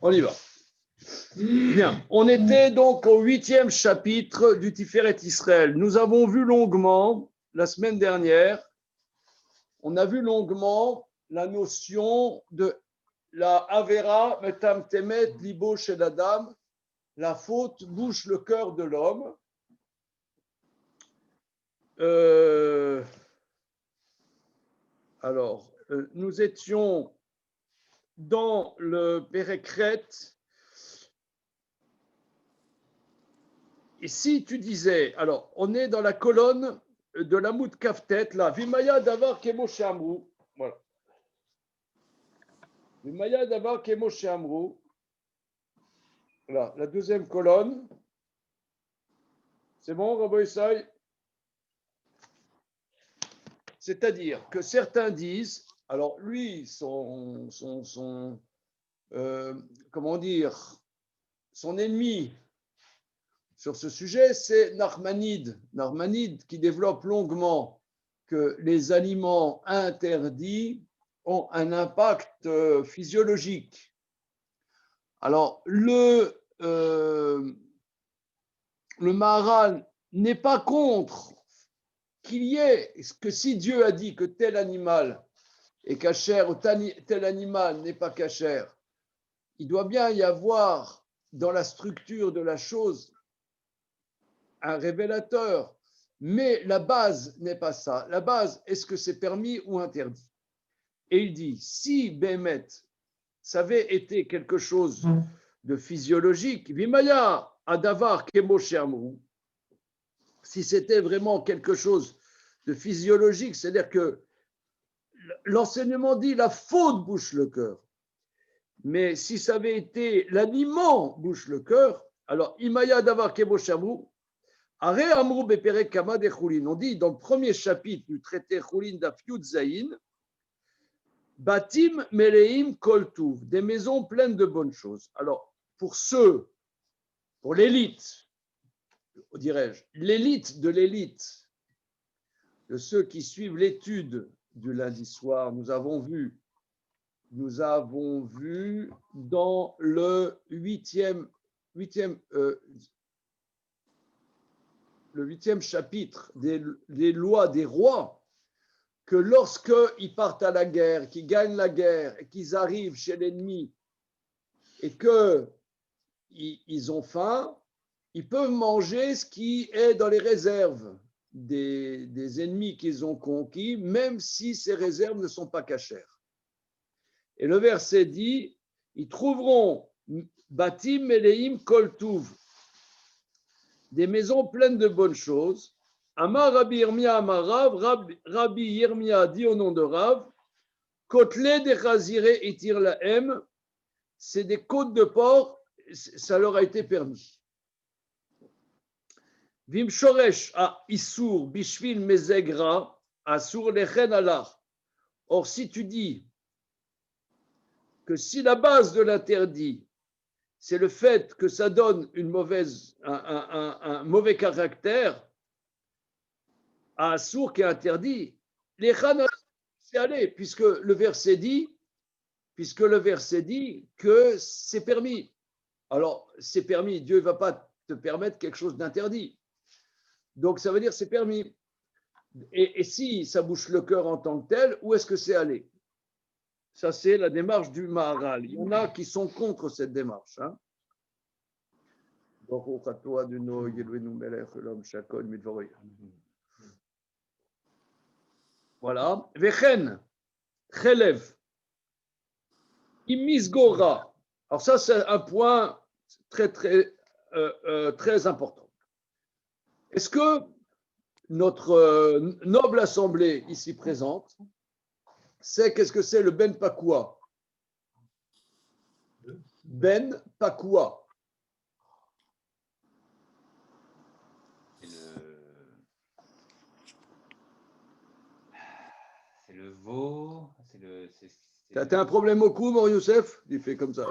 On y va. Bien, on était donc au 8e chapitre du Tiferet Israël. Nous avons vu longuement, la semaine dernière, on a vu longuement la notion de la Avera Metam Temet Libo Shel Adam, la faute bouche le cœur de l'homme. Nous étions dans le Pérékret. Et si tu disais, alors, on est dans la colonne de l'Amoud Kaftet, là, Vimaya Davar Kemo Shamru. Voilà. Vimaya Davar Kemo Shamru. Là, la deuxième colonne. C'est bon, Rabbi Issaï? C'est-à-dire que certains disent, alors lui, comment dire, son ennemi sur ce sujet, c'est Narmanide. Narmanide qui développe longuement que les aliments interdits ont un impact physiologique. Alors, le Maharal n'est pas contre qu'il y ait, que si Dieu a dit que tel animal est cachère ou tel animal n'est pas cachère, il doit bien y avoir dans la structure de la chose un révélateur, mais la base n'est pas ça. La base, est-ce que c'est permis ou interdit? Et il dit, si Bémet, ça avait été quelque chose de physiologique, Vimaya Adavar Kemo Shamru, si c'était vraiment quelque chose de physiologique, c'est-à-dire que l'enseignement dit la faute bouche le cœur. Mais si ça avait été l'aliment bouche le cœur, alors Imaya Davar Kemo Shamru, Are Amrou Bepere Kama de Choulin. On dit dans le premier chapitre du traité Choulin d'Afiut Zayin, Batim Meleim Koltuv, des maisons pleines de bonnes choses. Alors, pour l'élite, dirais-je, l'élite, de ceux qui suivent l'étude du lundi soir, nous avons vu dans le huitième chapitre des lois des rois, que lorsqu'ils partent à la guerre, qu'ils gagnent la guerre, et qu'ils arrivent chez l'ennemi et qu'ils ont faim, ils peuvent manger ce qui est dans les réserves des ennemis qu'ils ont conquis, même si ces réserves ne sont pas cachères. Et le verset dit, ils trouveront Batim Meleim Koltuv, des maisons pleines de bonnes choses. Amar Rabbi Yirmia Amar Rav, Rabbi Yirmia dit au nom de Rav, Kotle de Chazire Itir Lahem, c'est des côtes de porc, ça leur a été permis. Vim Shoresh a Issour Bishvil Mezegra, Assour Lechen Alar. Or, si tu dis que si la base de l'interdit, c'est le fait que ça donne un mauvais caractère à Assour qui est interdit, les Khan, c'est allé, puisque le verset dit que c'est permis. Alors, c'est permis, Dieu ne va pas te permettre quelque chose d'interdit. Donc, ça veut dire c'est permis. Et si ça bouche le cœur en tant que tel, où est-ce que c'est allé? Ça, c'est la démarche du Maharal. Il y en a qui sont contre cette démarche. Hein. Voilà. Vechen, Chelev, Imisgora. Alors ça, c'est un point très, très, très important. Est-ce que notre noble assemblée ici présente sait qu'est-ce que c'est le Ben Pakua? Ben Pakua. C'est le veau. T'as un problème au cou, Mor Youssef? Il fait comme ça.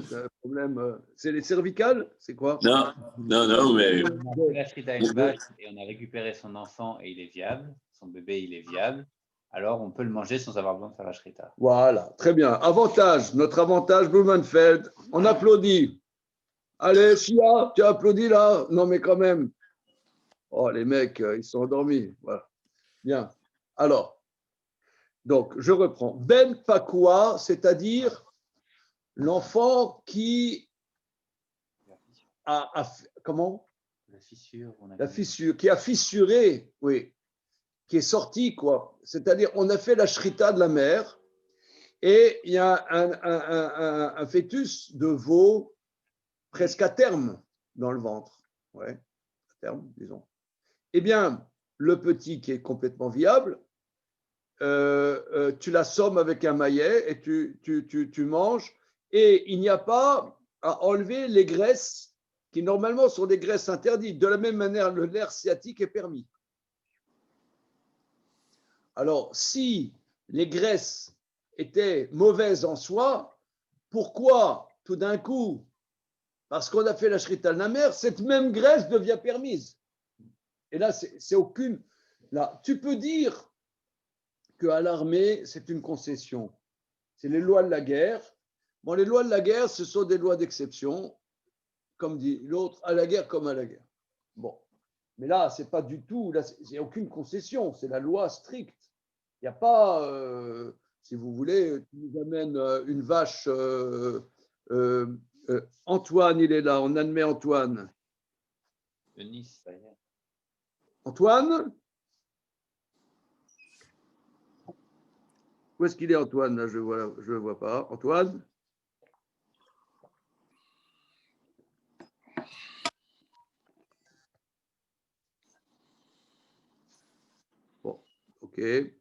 T'as un problème. C'est les cervicales? C'est quoi? Non, mais. On a pris la suite à une vache et on a récupéré son enfant et il est viable. Son bébé, il est viable. alors on peut le manger sans avoir besoin de faire la shrita. Voilà, très bien. Avantage, notre avantage, Blumenfeld. On applaudit. Allez, Chia, tu as applaudi là? Non, mais quand même. Oh, les mecs, ils sont endormis. Voilà. Bien. Alors, donc, je reprends. Ben Pakua, c'est-à-dire l'enfant qui comment? La fissure. La fissure, qui a fissuré, oui, qui est sorti, quoi. C'est-à-dire, on a fait la shrita de la mère et il y a un fœtus de veau presque à terme dans le ventre. Ouais, à terme, disons. Eh bien, le petit qui est complètement viable, tu l'assommes avec un maillet et tu manges. Et il n'y a pas à enlever les graisses qui normalement sont des graisses interdites. De la même manière, le nerf sciatique est permis. Alors, si les graisses étaient mauvaises en soi, pourquoi tout d'un coup, parce qu'on a fait la shrita de la mère, cette même graisse devient permise? Et là, c'est aucune. Là, tu peux dire qu'à l'armée, c'est une concession. C'est les lois de la guerre. Bon, les lois de la guerre, ce sont des lois d'exception, comme dit l'autre, à la guerre comme à la guerre. Bon. Mais là, c'est pas du tout, là, c'est aucune concession, c'est la loi stricte. Il n'y a pas, si vous voulez, tu nous amènes une vache. Antoine, il est là, on admet Antoine. Nice, ça y est. Antoine? Où est-ce qu'il est, Antoine? Là, je ne le vois pas. Antoine? Bon, ok. C'est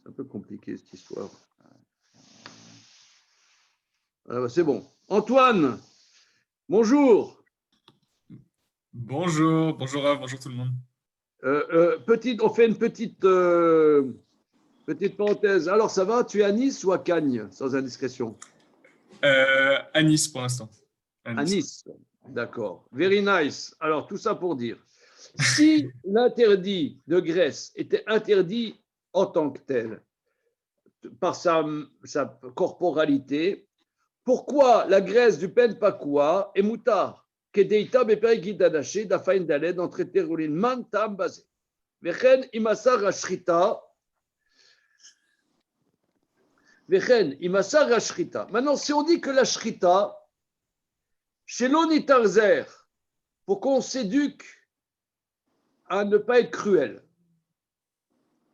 un peu compliqué, cette histoire. C'est bon. Antoine, bonjour. Bonjour, bonjour Rav, bonjour tout le monde. On fait une petite parenthèse. Alors, ça va? Tu es à Nice ou à Cagnes, sans indiscrétion? À Nice pour l'instant. À Nice, d'accord. Very nice. Alors, tout ça pour dire, si l'interdit de graisse était interdit en tant que tel, par sa corporalité, pourquoi la graisse du pen pakua est moutard? Kedeita beperigidanaché d'afain daled d'entrée terroline mantam basé. Vechen imasar ashrita. Vechen imasar ashrita. Maintenant, si on dit que la shrita, chez l'onitarzer, pour qu'on s'éduque à ne pas être cruel.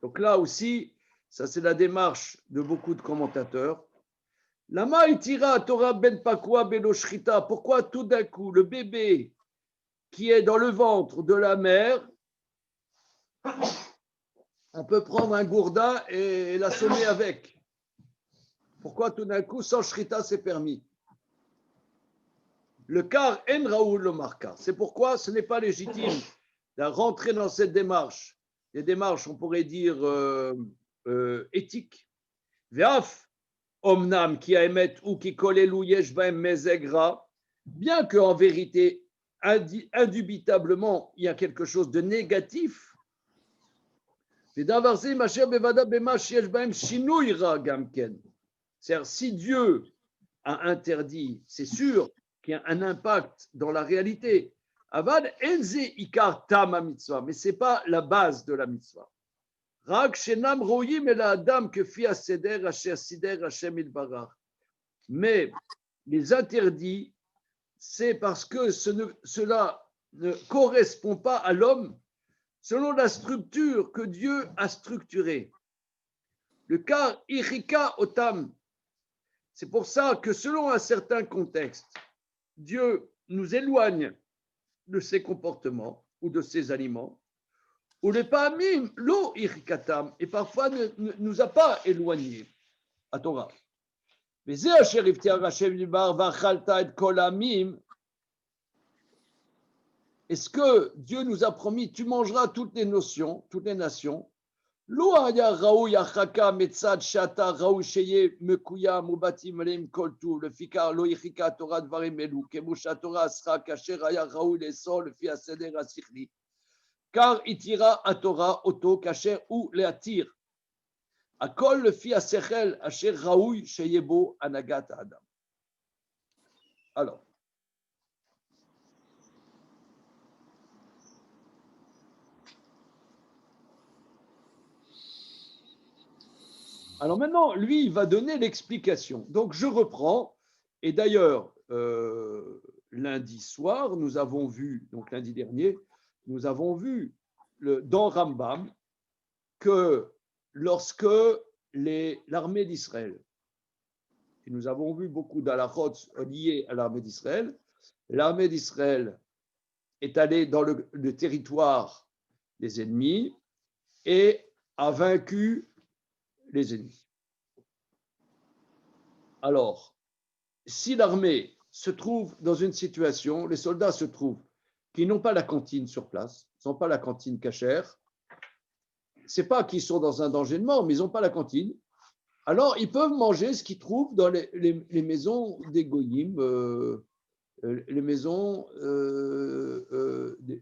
Donc là aussi, ça c'est la démarche de beaucoup de commentateurs. Lama itira Torah ben pakua belo shrita. Pourquoi tout d'un coup le bébé qui est dans le ventre de la mère, on peut prendre un gourdin et l'assommer avec? Pourquoi tout d'un coup sans shrita c'est permis? Le car en Raoul le marca. C'est pourquoi ce n'est pas légitime de rentrer dans cette démarche. Des démarches, on pourrait dire, éthiques. Veaf, omnam qui a émet ou qui collait l'ouyeshbaim mezegra, bien qu'en vérité, indubitablement, il y a quelque chose de négatif. C'est-à-dire, si Dieu a interdit, c'est sûr qu'il y a un impact dans la réalité. Avad enze ikar tam mitzvah, mais ce n'est pas la base de la mitzvah. Rak shenam royim el adam que fi aseder asher sider Hashem ilbarach. Mais les interdits, c'est parce que cela ne correspond pas à l'homme selon la structure que Dieu a structurée. Le cas irika otam. C'est pour ça que selon un certain contexte, Dieu nous éloigne de ses comportements ou de ses aliments, ou le pa'amim lo irikatam, et parfois ne nous a pas éloignés à Torah. Mais est-ce que Dieu nous a promis, tu mangeras toutes les nations, lo haya raoui achaka metzad shata raou sheye mekuya mubatim aleim koltu le fikar lo irika Torah dvarim elu kemusha Torah asra kasher haya raoui lesol fi aseder asichli car itira à Torah, auto, kacher ou léatir. Akol le fi asechel, asher raoui, sheyebo, anagat adam. Alors, maintenant, lui, il va donner l'explication. Donc, je reprends. Et d'ailleurs, lundi soir, nous avons vu, donc lundi dernier, nous avons vu dans Rambam que lorsque l'armée d'Israël, et nous avons vu beaucoup d'halachot liés à l'armée d'Israël est allée dans le territoire des ennemis et a vaincu les ennemis. Alors, si l'armée se trouve dans une situation, les soldats se trouvent qui n'ont pas la cantine sur place, ils n'ont pas la cantine cachère, c'est pas qu'ils sont dans un danger de mort, mais ils n'ont pas la cantine. Alors, ils peuvent manger ce qu'ils trouvent dans les maisons des goyim, les maisons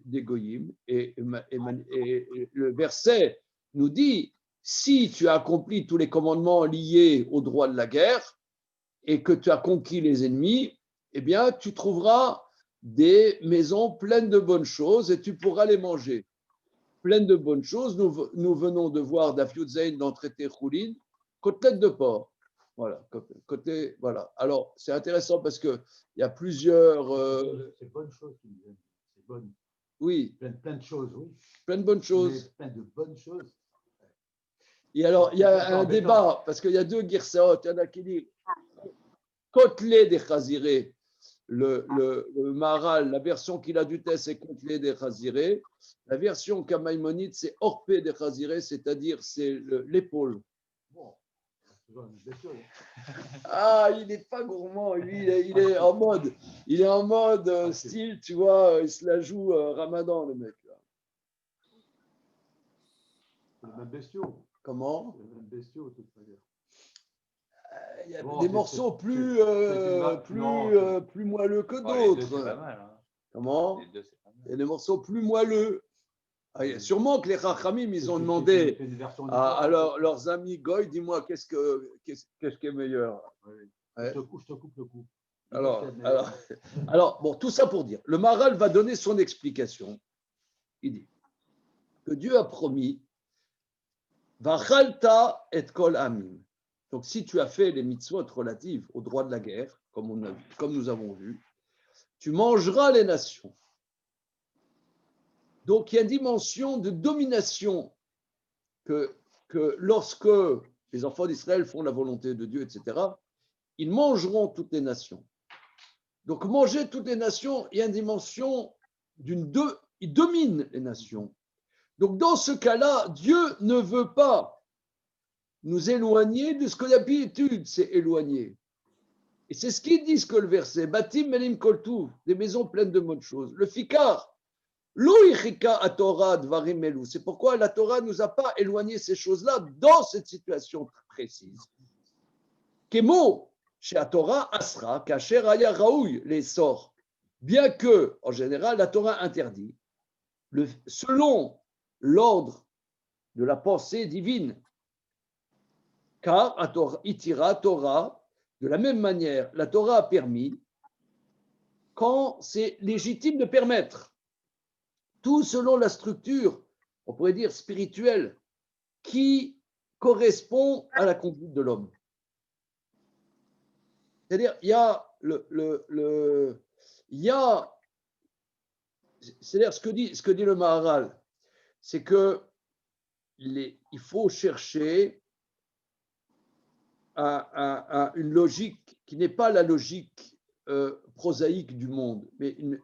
des goyim. Et le verset nous dit, si tu as accompli tous les commandements liés au droit de la guerre et que tu as conquis les ennemis, eh bien, tu trouveras des maisons pleines de bonnes choses et tu pourras les manger. Pleines de bonnes choses. Nous venons de voir Daf Yud Zayin dans le traité Choulin, côtelette de porc. Voilà, voilà. Alors, c'est intéressant parce qu'il y a plusieurs. C'est bonne chose qu'ils disent. C'est bonne. Oui. Plein de choses, oui. Plein de bonnes choses. Plein de bonnes choses. Et alors, il y a un débat, parce qu'il y a deux girsaot. Il y en a qui disent côtelette des chazirés. Le Maharal, la version qu'il a du test, c'est côtelette des chazirés. La version Kamaïmonide, c'est orpé des chazirés, c'est-à-dire c'est l'épaule. Bon. Ah, il n'est pas gourmand, lui, il est en mode, style, tu vois, il se la joue Ramadan, le mec. Là. C'est le même bestiau. Comment? C'est le même bestiau, de toute manière. Il y a des morceaux plus moelleux que Les deux, c'est d'autres. pas mal. Hein. Comment? Les deux, c'est pas mal. Il y a des morceaux plus moelleux. Ah, sûrement que les Chachamim, ils ont demandé à leurs amis Goy, dis-moi, qu'est-ce qui est meilleur? Je te coupe le coup. Alors, bon, tout ça pour dire, le Maharal va donner son explication. Il dit que Dieu a promis Vachalta et kol amim. Donc, si tu as fait les mitzvot relatives au droit de la guerre, comme nous avons vu, tu mangeras les nations. Donc, il y a une dimension de domination que lorsque les enfants d'Israël font la volonté de Dieu, etc., ils mangeront toutes les nations. Donc, manger toutes les nations, il y a une dimension ils dominent les nations. Donc, dans ce cas-là, Dieu ne veut pas nous éloigner de ce que l'habitude s'est éloigné. Et c'est ce qu'ils disent que le verset, Batim melim koltuv, des maisons pleines de bonnes choses. Le fikar, c'est pourquoi la Torah ne nous a pas éloigné ces choses-là dans cette situation précise. Kemo, chez la Torah, Asra, Kacher, Aya, Raoui, les sort. Bien que, en général, la Torah interdit, selon l'ordre de la pensée divine. Car, Itira, Torah, de la même manière, la Torah a permis, quand c'est légitime de permettre, tout selon la structure, on pourrait dire spirituelle, qui correspond à la conduite de l'homme. C'est-à-dire, il y a c'est-à-dire ce que dit le Maharal, c'est que il faut chercher une logique qui n'est pas la logique prosaïque du monde, mais une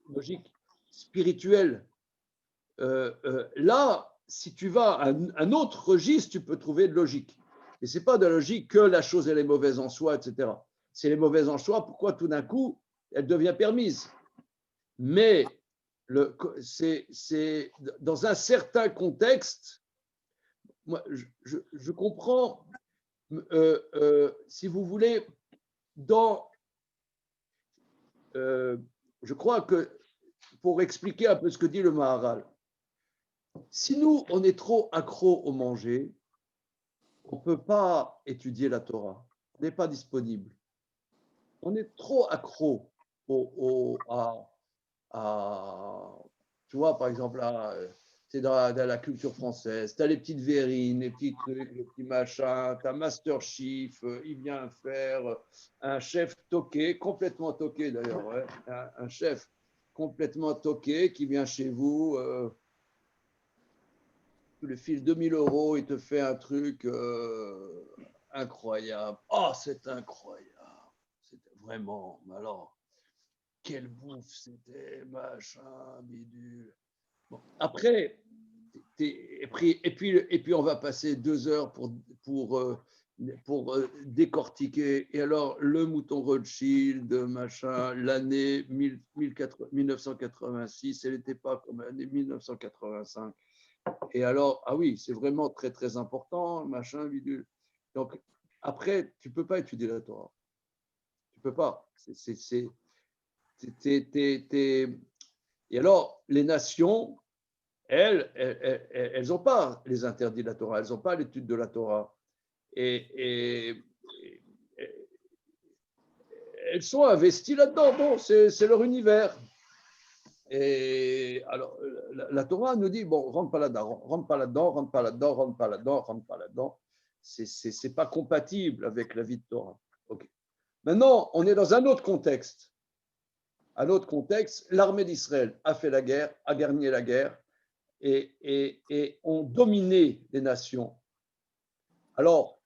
logique spirituelle. Là, si tu vas à un autre registre, tu peux trouver de logique. Et ce n'est pas de la logique que la chose elle est mauvaise en soi, etc. Si elle est mauvaise en soi, pourquoi tout d'un coup elle devient permise? Mais c'est dans un certain contexte, moi, je comprends, si vous voulez, je crois que pour expliquer un peu ce que dit le Maharal, Si nous, on est trop accro au manger, on ne peut pas étudier la Torah. On n'est pas disponible. On est trop accro tu vois, par exemple, là, c'est dans la culture française, tu as les petites verrines, les petits trucs, les petits machins, tu as Master Chief, il vient faire un chef toqué, complètement toqué d'ailleurs, ouais, un chef complètement toqué qui vient chez vous, le file 2000 euros, il te fait un truc incroyable. Oh, c'est incroyable. C'était vraiment, mais alors, quelle bouffe c'était, machin, bidule. Bon, après, et puis on va passer 2 heures pour décortiquer. Et alors, le mouton Rothschild, machin, l'année 1986, elle n'était pas comme l'année 1985. Et alors, ah oui, c'est vraiment très, très important, machin, bidule. Donc, après, tu ne peux pas étudier la Torah. Tu ne peux pas. Et alors, les nations, elles n'ont pas les interdits de la Torah, elles n'ont pas l'étude de la Torah. Et elles sont investies là-dedans. Bon, c'est leur univers. Et alors, la Torah nous dit, bon, rentre pas là-dedans, rentre pas là-dedans, rentre pas là-dedans, rentre pas là-dedans, rentre pas là-dedans. C'est pas compatible avec la vie de Torah. Okay. Maintenant, on est dans un autre contexte. Un autre contexte, l'armée d'Israël a fait la guerre, a gagné la guerre et ont dominé les nations. Alors,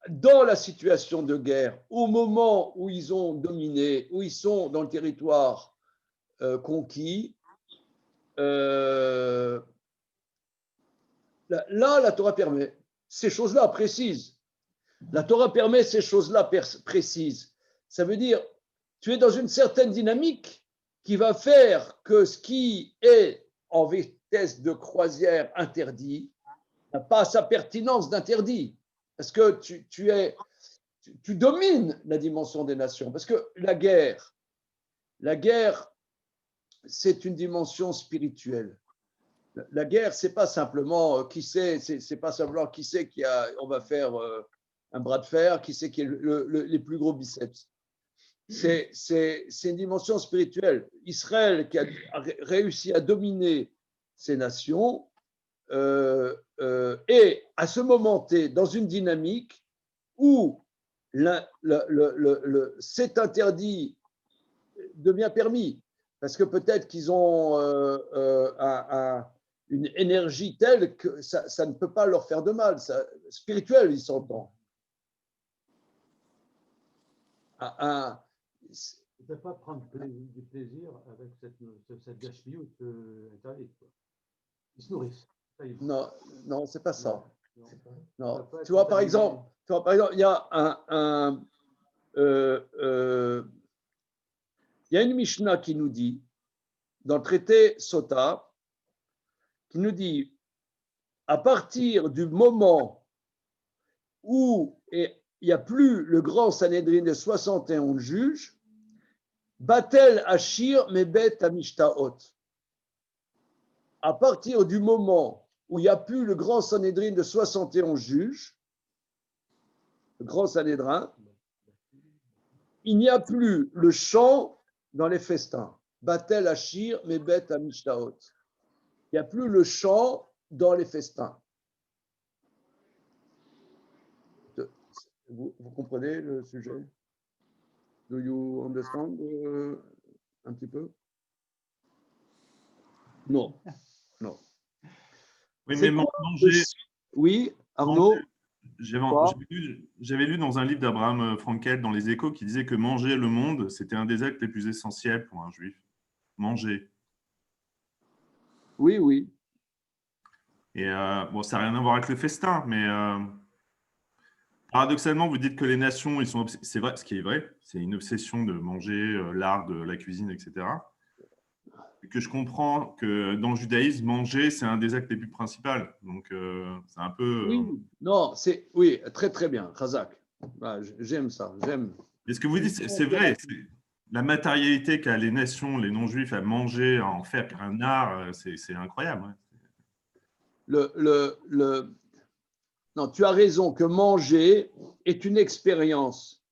dans la situation de guerre, au moment où ils ont dominé, où ils sont dans le territoire conquis, là, la Torah permet ces choses-là précises. La Torah permet ces choses-là précises. Ça veut dire, tu es dans une certaine dynamique qui va faire que ce qui est en vitesse de croisière interdit n'a pas sa pertinence d'interdit. Parce que tu domines la dimension des nations. Parce que la guerre, c'est une dimension spirituelle. La guerre, c'est pas simplement c'est pas simplement qui c'est on va faire un bras de fer, qui c'est qui est les plus gros biceps. C'est une dimension spirituelle. Israël qui a réussi à dominer ces nations est à ce moment T dans une dynamique où cet interdit devient permis. Parce que peut-être qu'ils ont une énergie telle que ça ne peut pas leur faire de mal. Spirituel, ils s'entendent. Tu ne peux pas prendre du plaisir avec cette gâchis interdite. Ils se nourrissent. Non, non, c'est pas ça. Non. Tu vois, par exemple, il y a il y a une Mishnah qui nous dit, dans le traité Sota, qui nous dit, à partir du moment où il n'y a plus le grand Sanhédrin de 71 juges, Batel Ashir Mebet Amishtaot. À partir du moment où il n'y a plus le grand Sanhédrin de 71 juges, le grand Sanhédrin, il n'y a plus le chant dans les festins. Batel Ashir Mebet Amishtaot. Il n'y a plus le chant dans les festins. Vous comprenez le sujet? Do you understand un petit peu? Non. Non. Oui, mais manger. Oui, Arnaud. J'avais lu dans un livre d'Abraham Frankel dans Les Échos qui disait que manger le monde, c'était un des actes les plus essentiels pour un juif. Manger. Oui, oui. Et bon, ça n'a rien à voir avec le festin, mais paradoxalement, vous dites que les nations, c'est vrai, ce qui est vrai, c'est une obsession de manger l'art de la cuisine, etc. Et que je comprends que dans le judaïsme, manger, c'est un des actes les plus principaux. Donc, c'est un peu… Oui, non, oui, très très bien, Razak. Ah, j'aime ça, j'aime. Et ce que vous dites, c'est vrai. La matérialité qu'a les nations, les non-juifs à manger, à en faire un art, c'est incroyable. Ouais. Non, tu as raison que manger est une expérience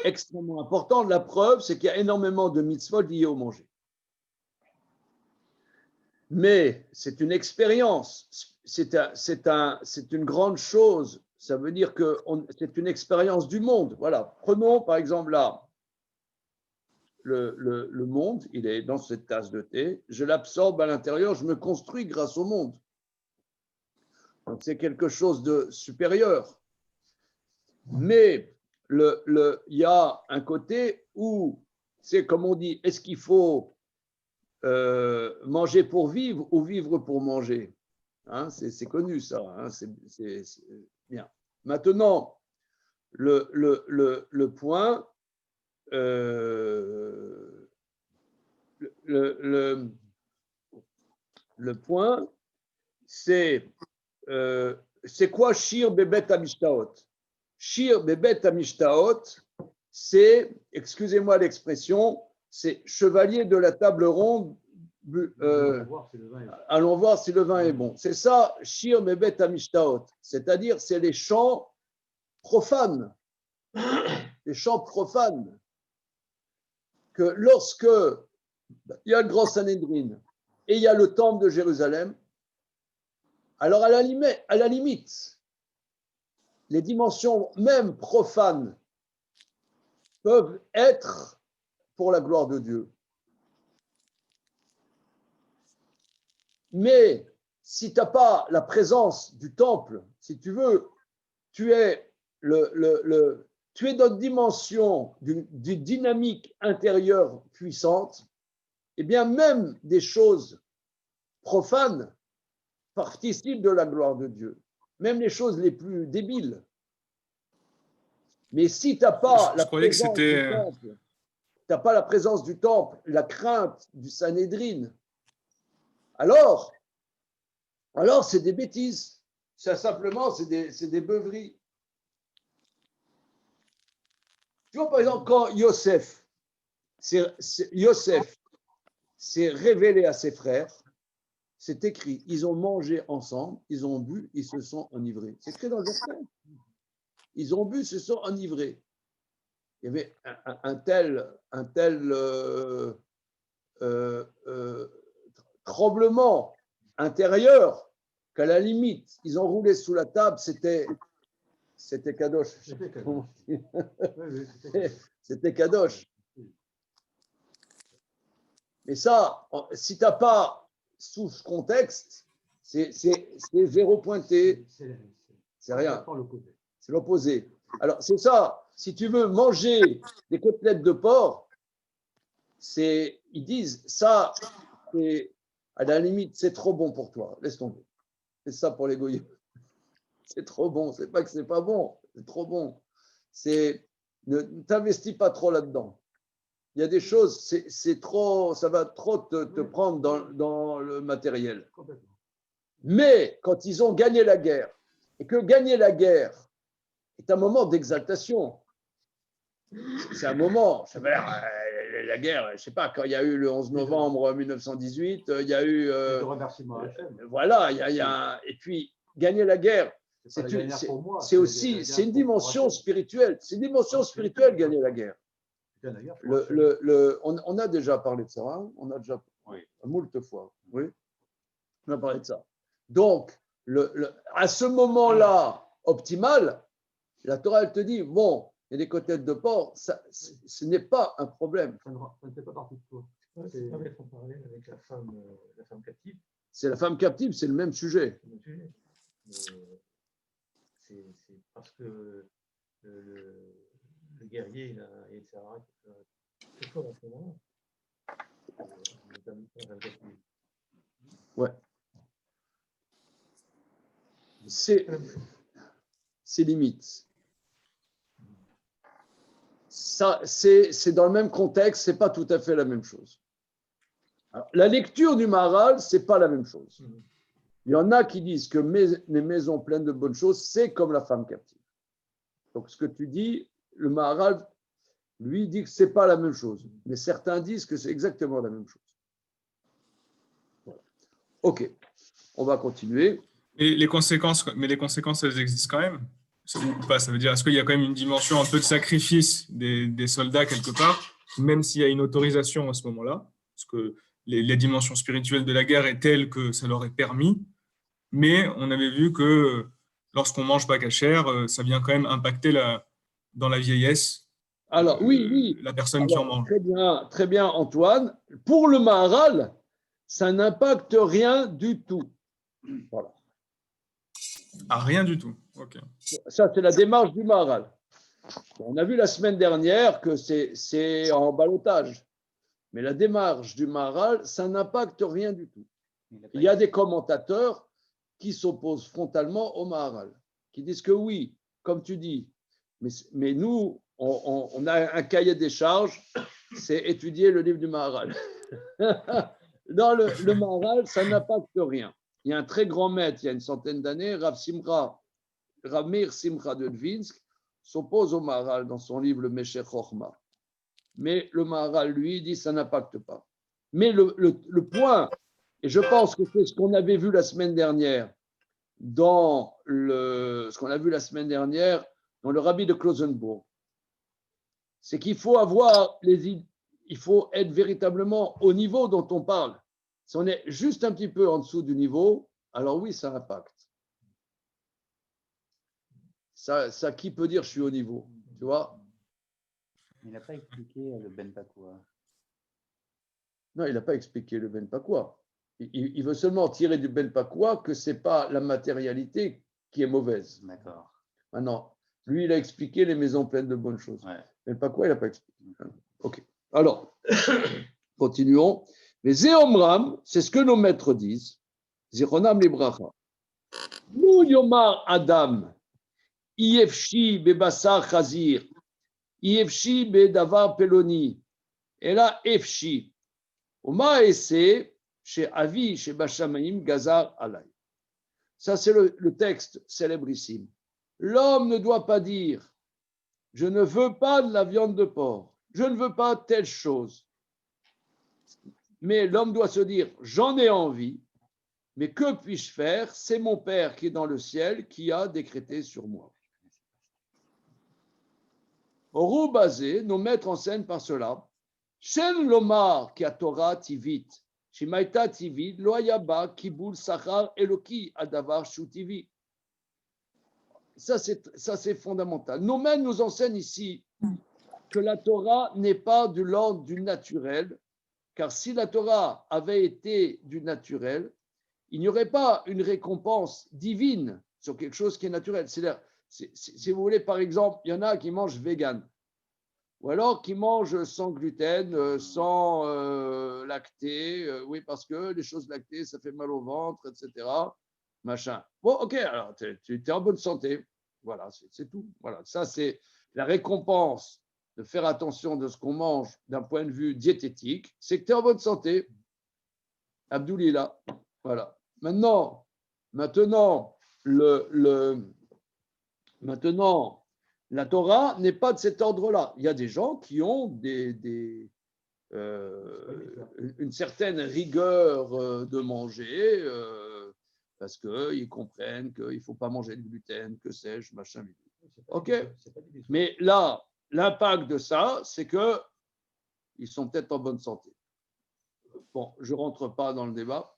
extrêmement importante. La preuve, c'est qu'il y a énormément de mitzvot liés au manger. Mais c'est une expérience, c'est une grande chose. Ça veut dire que c'est une expérience du monde. Voilà. Prenons par exemple là, le monde, il est dans cette tasse de thé. Je l'absorbe à l'intérieur, je me construis grâce au monde. Donc c'est quelque chose de supérieur. Mais il y a un côté où, c'est comme on dit, est-ce qu'il faut manger pour vivre ou vivre pour manger, hein, c'est connu ça, hein, c'est bien. Maintenant, le point, le point, c'est quoi Shir Bebet Amishtaot? Shir Bebet Amishtaot, c'est, excusez-moi l'expression, c'est chevalier de la table ronde. Allons voir si le vin est bon. C'est ça, Shir Bebet Amishtaot, c'est-à-dire c'est les chants profanes. Les chants profanes. Que lorsque il y a le grand Sanhédrin et il y a le temple de Jérusalem, alors à la limite, les dimensions même profanes peuvent être pour la gloire de Dieu. Mais si tu n'as pas la présence du temple, si tu veux, tu es dans une dimension d'une dynamique intérieure puissante, et bien même des choses profanes participent de la gloire de Dieu, même les choses les plus débiles. Mais si tu n'as pas la présence du temple, tu n'as pas la présence du temple, la crainte du Sanhédrin, alors c'est des bêtises. Ça, simplement, c'est des beuveries. Tu vois, par exemple, quand Yosef s'est révélé à ses frères, c'est écrit, ils ont mangé ensemble, ils ont bu, ils se sont enivrés. C'est écrit dans le verset. Ils ont bu, se sont enivrés. Il y avait un tel tremblement intérieur qu'à la limite, ils ont roulé sous la table, c'était kadosh. C'était kadosh. Mais ça, si tu n'as pas sous ce contexte, c'est zéro pointé. C'est rien. C'est l'opposé. Alors, c'est ça. Si tu veux manger des côtelettes de porc, ils disent ça, à la limite, c'est trop bon pour toi. Laisse tomber. C'est ça pour les goyim. C'est trop bon. C'est pas que c'est pas bon. C'est trop bon. Ne t'investis pas trop là-dedans. Il y a des choses, c'est trop, ça va trop te prendre dans le matériel. Mais quand ils ont gagné la guerre, et que gagner la guerre est un moment d'exaltation, c'est un moment, la guerre, je ne sais pas, quand il y a eu le 11 novembre 1918, il y a eu… voilà, et puis gagner la guerre, c'est aussi, c'est une dimension spirituelle. C'est une dimension spirituelle, gagner la guerre. On a déjà parlé de ça, hein, on a déjà moult fois. Oui, on a parlé de ça. Donc, à ce moment-là optimal, la Torah elle te dit bon, il y a des côtelettes de porc, ce n'est pas un problème. Ça ne fait pas partie de toi. C'est pas mettre en parallèle avec la femme captive. C'est la femme captive, c'est le même sujet. C'est parce que le guerrier, il a Sarah qui fait à ce moment-là. Ouais. C'est limite. Ça, c'est dans le même contexte, c'est pas tout à fait la même chose. Alors, la lecture du Maharal, c'est pas la même chose. Il y en a qui disent que les maisons pleines de bonnes choses, c'est comme la femme captive. Donc, ce que tu dis, le Maharal, lui, dit que c'est pas la même chose. Mais certains disent que c'est exactement la même chose. Voilà. OK. On va continuer. Et les conséquences, elles existent quand même. Ou pas, ça veut dire, est-ce qu'il y a quand même une dimension un peu de sacrifice des soldats quelque part, même s'il y a une autorisation à ce moment-là, parce que les dimensions spirituelles de la guerre est telle que ça leur est permis, mais on avait vu que lorsqu'on mange pas cachère, ça vient quand même impacter dans la vieillesse Alors, oui. la personne qui en mange. Très bien, Antoine. Pour le Maharal, ça n'impacte rien du tout. Voilà. Ah, rien du tout. Ok. Ça, c'est la démarche du Maharal. On a vu la semaine dernière que c'est en ballottage. Mais la démarche du Maharal, ça n'impacte rien du tout. Il y a des commentateurs qui s'opposent frontalement au Maharal, qui disent que oui, comme tu dis, mais nous, on a un cahier des charges, c'est étudier le livre du Maharal. Dans le Maharal, ça n'impacte rien. Il y a un très grand maître, il y a une centaine d'années, Rav Meir Simcha de Dvinsk, s'oppose au Maharal dans son livre Le Meshech Chochma. Mais le Maharal, lui, dit que ça n'impacte pas. Mais le point, et je pense que c'est ce qu'on avait vu la semaine dernière dans le Rabbi de Klausenburg, c'est qu'il faut il faut être véritablement au niveau dont on parle. Si on est juste un petit peu en dessous du niveau, alors oui, ça impacte. Ça qui peut dire je suis au niveau, tu vois? Il n'a pas expliqué le Ben Pakwa. Non, il n'a pas expliqué le Ben Pakwa. Il veut seulement tirer du Ben Pakwa que ce n'est pas la matérialité qui est mauvaise. D'accord. Maintenant, lui, il a expliqué les maisons pleines de bonnes choses. Ouais. Ben Pakwa, il n'a pas expliqué. Ok. Alors, continuons. Mais Zéomram, c'est ce que nos maîtres disent. Zichronam libracha. Nous yomar Adam, Iefshi bebasar chazir, Iefshi bedavar peloni. Et là, Efshi. Oma esse chez Avi, chez Bachamaim, Gazar alay. Ça, c'est le texte célébrissime. L'homme ne doit pas dire je ne veux pas de la viande de porc, je ne veux pas telle chose. Mais l'homme doit se dire j'en ai envie, mais que puis-je faire? C'est mon Père qui est dans le ciel qui a décrété sur moi. Oru basé, nos maîtres enseignent par cela. Shen lomar ki a Torah tivit, shimaita tivit, lo hayaba kibul sachar eloki adavar shutivit. Ça, c'est fondamental. Nos maîtres nous enseignent ici que la Torah n'est pas de l'ordre du naturel, car si la Torah avait été du naturel, il n'y aurait pas une récompense divine sur quelque chose qui est naturel. C'est-à-dire, si vous voulez, par exemple, il y en a qui mangent vegan, ou alors qui mangent sans gluten, sans lacté, oui, parce que les choses lactées, ça fait mal au ventre, etc. Machin. Bon, ok, alors tu es en bonne santé. Voilà, c'est tout. Voilà, ça, c'est la récompense de faire attention de ce qu'on mange d'un point de vue diététique, c'est que tu es en bonne santé. Abdoulila. Voilà. Maintenant, la Torah n'est pas de cet ordre-là. Il y a des gens qui ont une certaine rigueur de manger parce qu'ils comprennent qu'il ne faut pas manger de gluten, que sais-je, machin. Ok. Mais là, l'impact de ça, c'est qu'ils sont peut-être en bonne santé. Bon, je ne rentre pas dans le débat,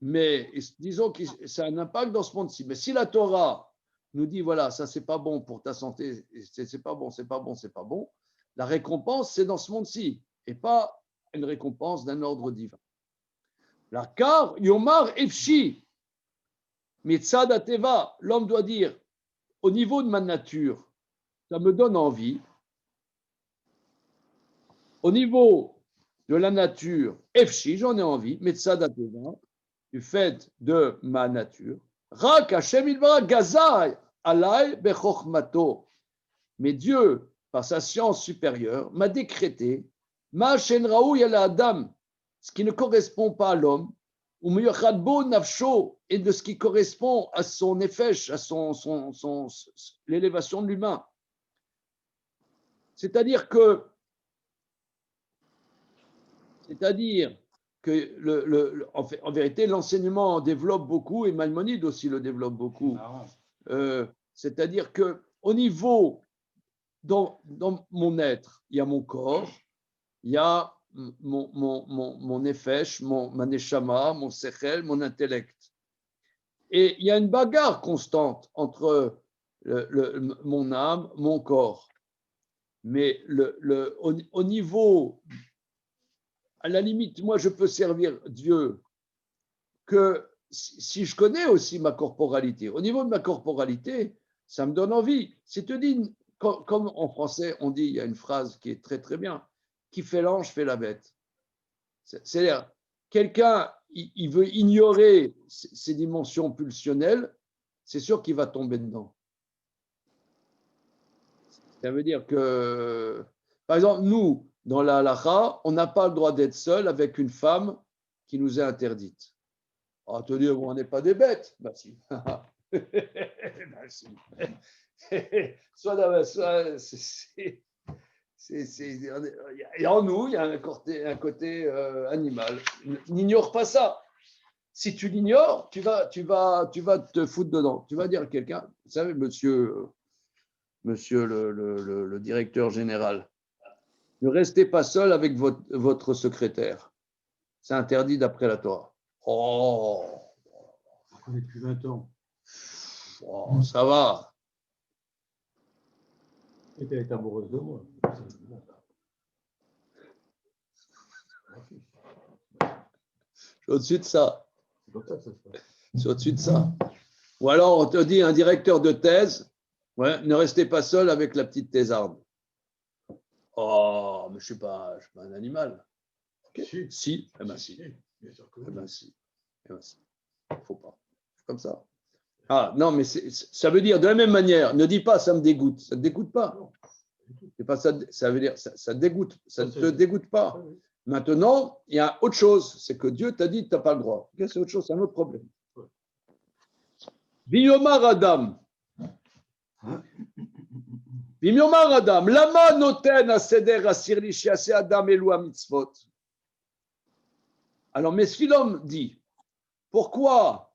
mais disons que c'est un impact dans ce monde-ci. Mais si la Torah nous dit, voilà, ça, c'est pas bon pour ta santé, c'est pas bon, c'est pas bon, c'est pas bon, la récompense, c'est dans ce monde-ci, et pas une récompense d'un ordre divin. La car, Yomar Efshi, Mitzad Ateva, l'homme doit dire, au niveau de ma nature, ça me donne envie. Au niveau de la nature, Efshi, j'en ai envie, Mitzad Ateva, du fait de ma nature. Rak Hashem Ilbara Gazai Alay Bechochmato. Mais Dieu, par sa science supérieure, m'a décrété Ma Shen Raoui ala Adam, ce qui ne correspond pas à l'homme, ou Miyachadbo Nafsho, et de ce qui correspond à son nefesh, à l'élévation de l'humain. C'est-à-dire que que en vérité, l'enseignement en développe beaucoup et Maïmonide aussi le développe beaucoup. C'est-à-dire qu'au niveau, dans mon être, il y a mon corps, il y a mon nefesh, ma neshama, mon sechel, mon intellect. Et il y a une bagarre constante entre mon âme, mon corps. Mais au niveau, à la limite, moi, je peux servir Dieu que si je connais aussi ma corporalité. Au niveau de ma corporalité, ça me donne envie. C'est te dit, comme en français, on dit, il y a une phrase qui est très, très bien, qui fait l'ange fait la bête. C'est-à-dire, quelqu'un, il veut ignorer ses dimensions pulsionnelles, c'est sûr qu'il va tomber dedans. Ça veut dire que, par exemple, nous, dans la halakha, on n'a pas le droit d'être seul avec une femme qui nous est interdite. Ah, te dire, on n'est pas des bêtes. Ben si. Ben si. Soit et en nous, il y a un côté animal. N'ignore pas ça. Si tu l'ignores, tu vas te foutre dedans. Tu vas dire à quelqu'un, vous savez, monsieur le directeur général, ne restez pas seul avec votre secrétaire. C'est interdit d'après la Torah. Oh, On connaît depuis 20 ans. Oh, ça va. Et elle est amoureuse de moi. C'est au-dessus de ça. C'est comme ça que ça se passe. C'est au-dessus de ça. Ou alors, on te dit, un directeur de thèse, ouais, ne restez pas seul avec la petite thésarde. Oh, mais je ne suis pas un animal. Okay. Si, eh ben si. Bien sûr que eh ben si. Eh ben si. Faut pas. C'est comme ça. Ah, non, mais ça veut dire de la même manière, ne dis pas ça me dégoûte. Ça ne te dégoûte pas. C'est pas ça, ça veut dire ça dégoûte. Ça ne te dégoûte pas. Maintenant, il y a autre chose. C'est que Dieu t'a dit que tu n'as pas le droit. Okay, c'est autre chose, c'est un autre problème. Viyomar Adam. Viyomar Adam. Lama noten aseder asir lishiase Adam elu mitzvot. Alors, mais si l'homme dit, pourquoi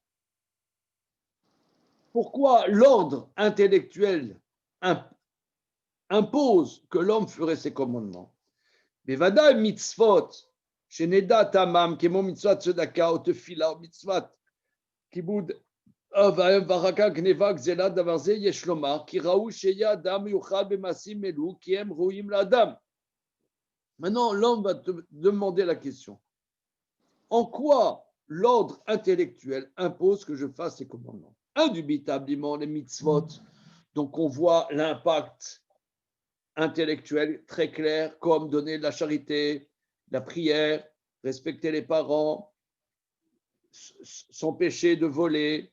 l'ordre intellectuel impose que l'homme ferait ses commandements? Bevada mitzvot, sheneda tamam, kemo mitzvot tzedaka, o tefila, mitzvot, kibud, varaka gneva gzela davar ze yesh lomar, ki raou sheya adam yuchal bemasim elu, ki em rouim l'adam. Maintenant, l'homme va te demander la question. En quoi l'ordre intellectuel impose que je fasse ces commandements? Indubitablement, les mitzvot, donc on voit l'impact intellectuel très clair, comme donner de la charité, la prière, respecter les parents, s'empêcher de voler,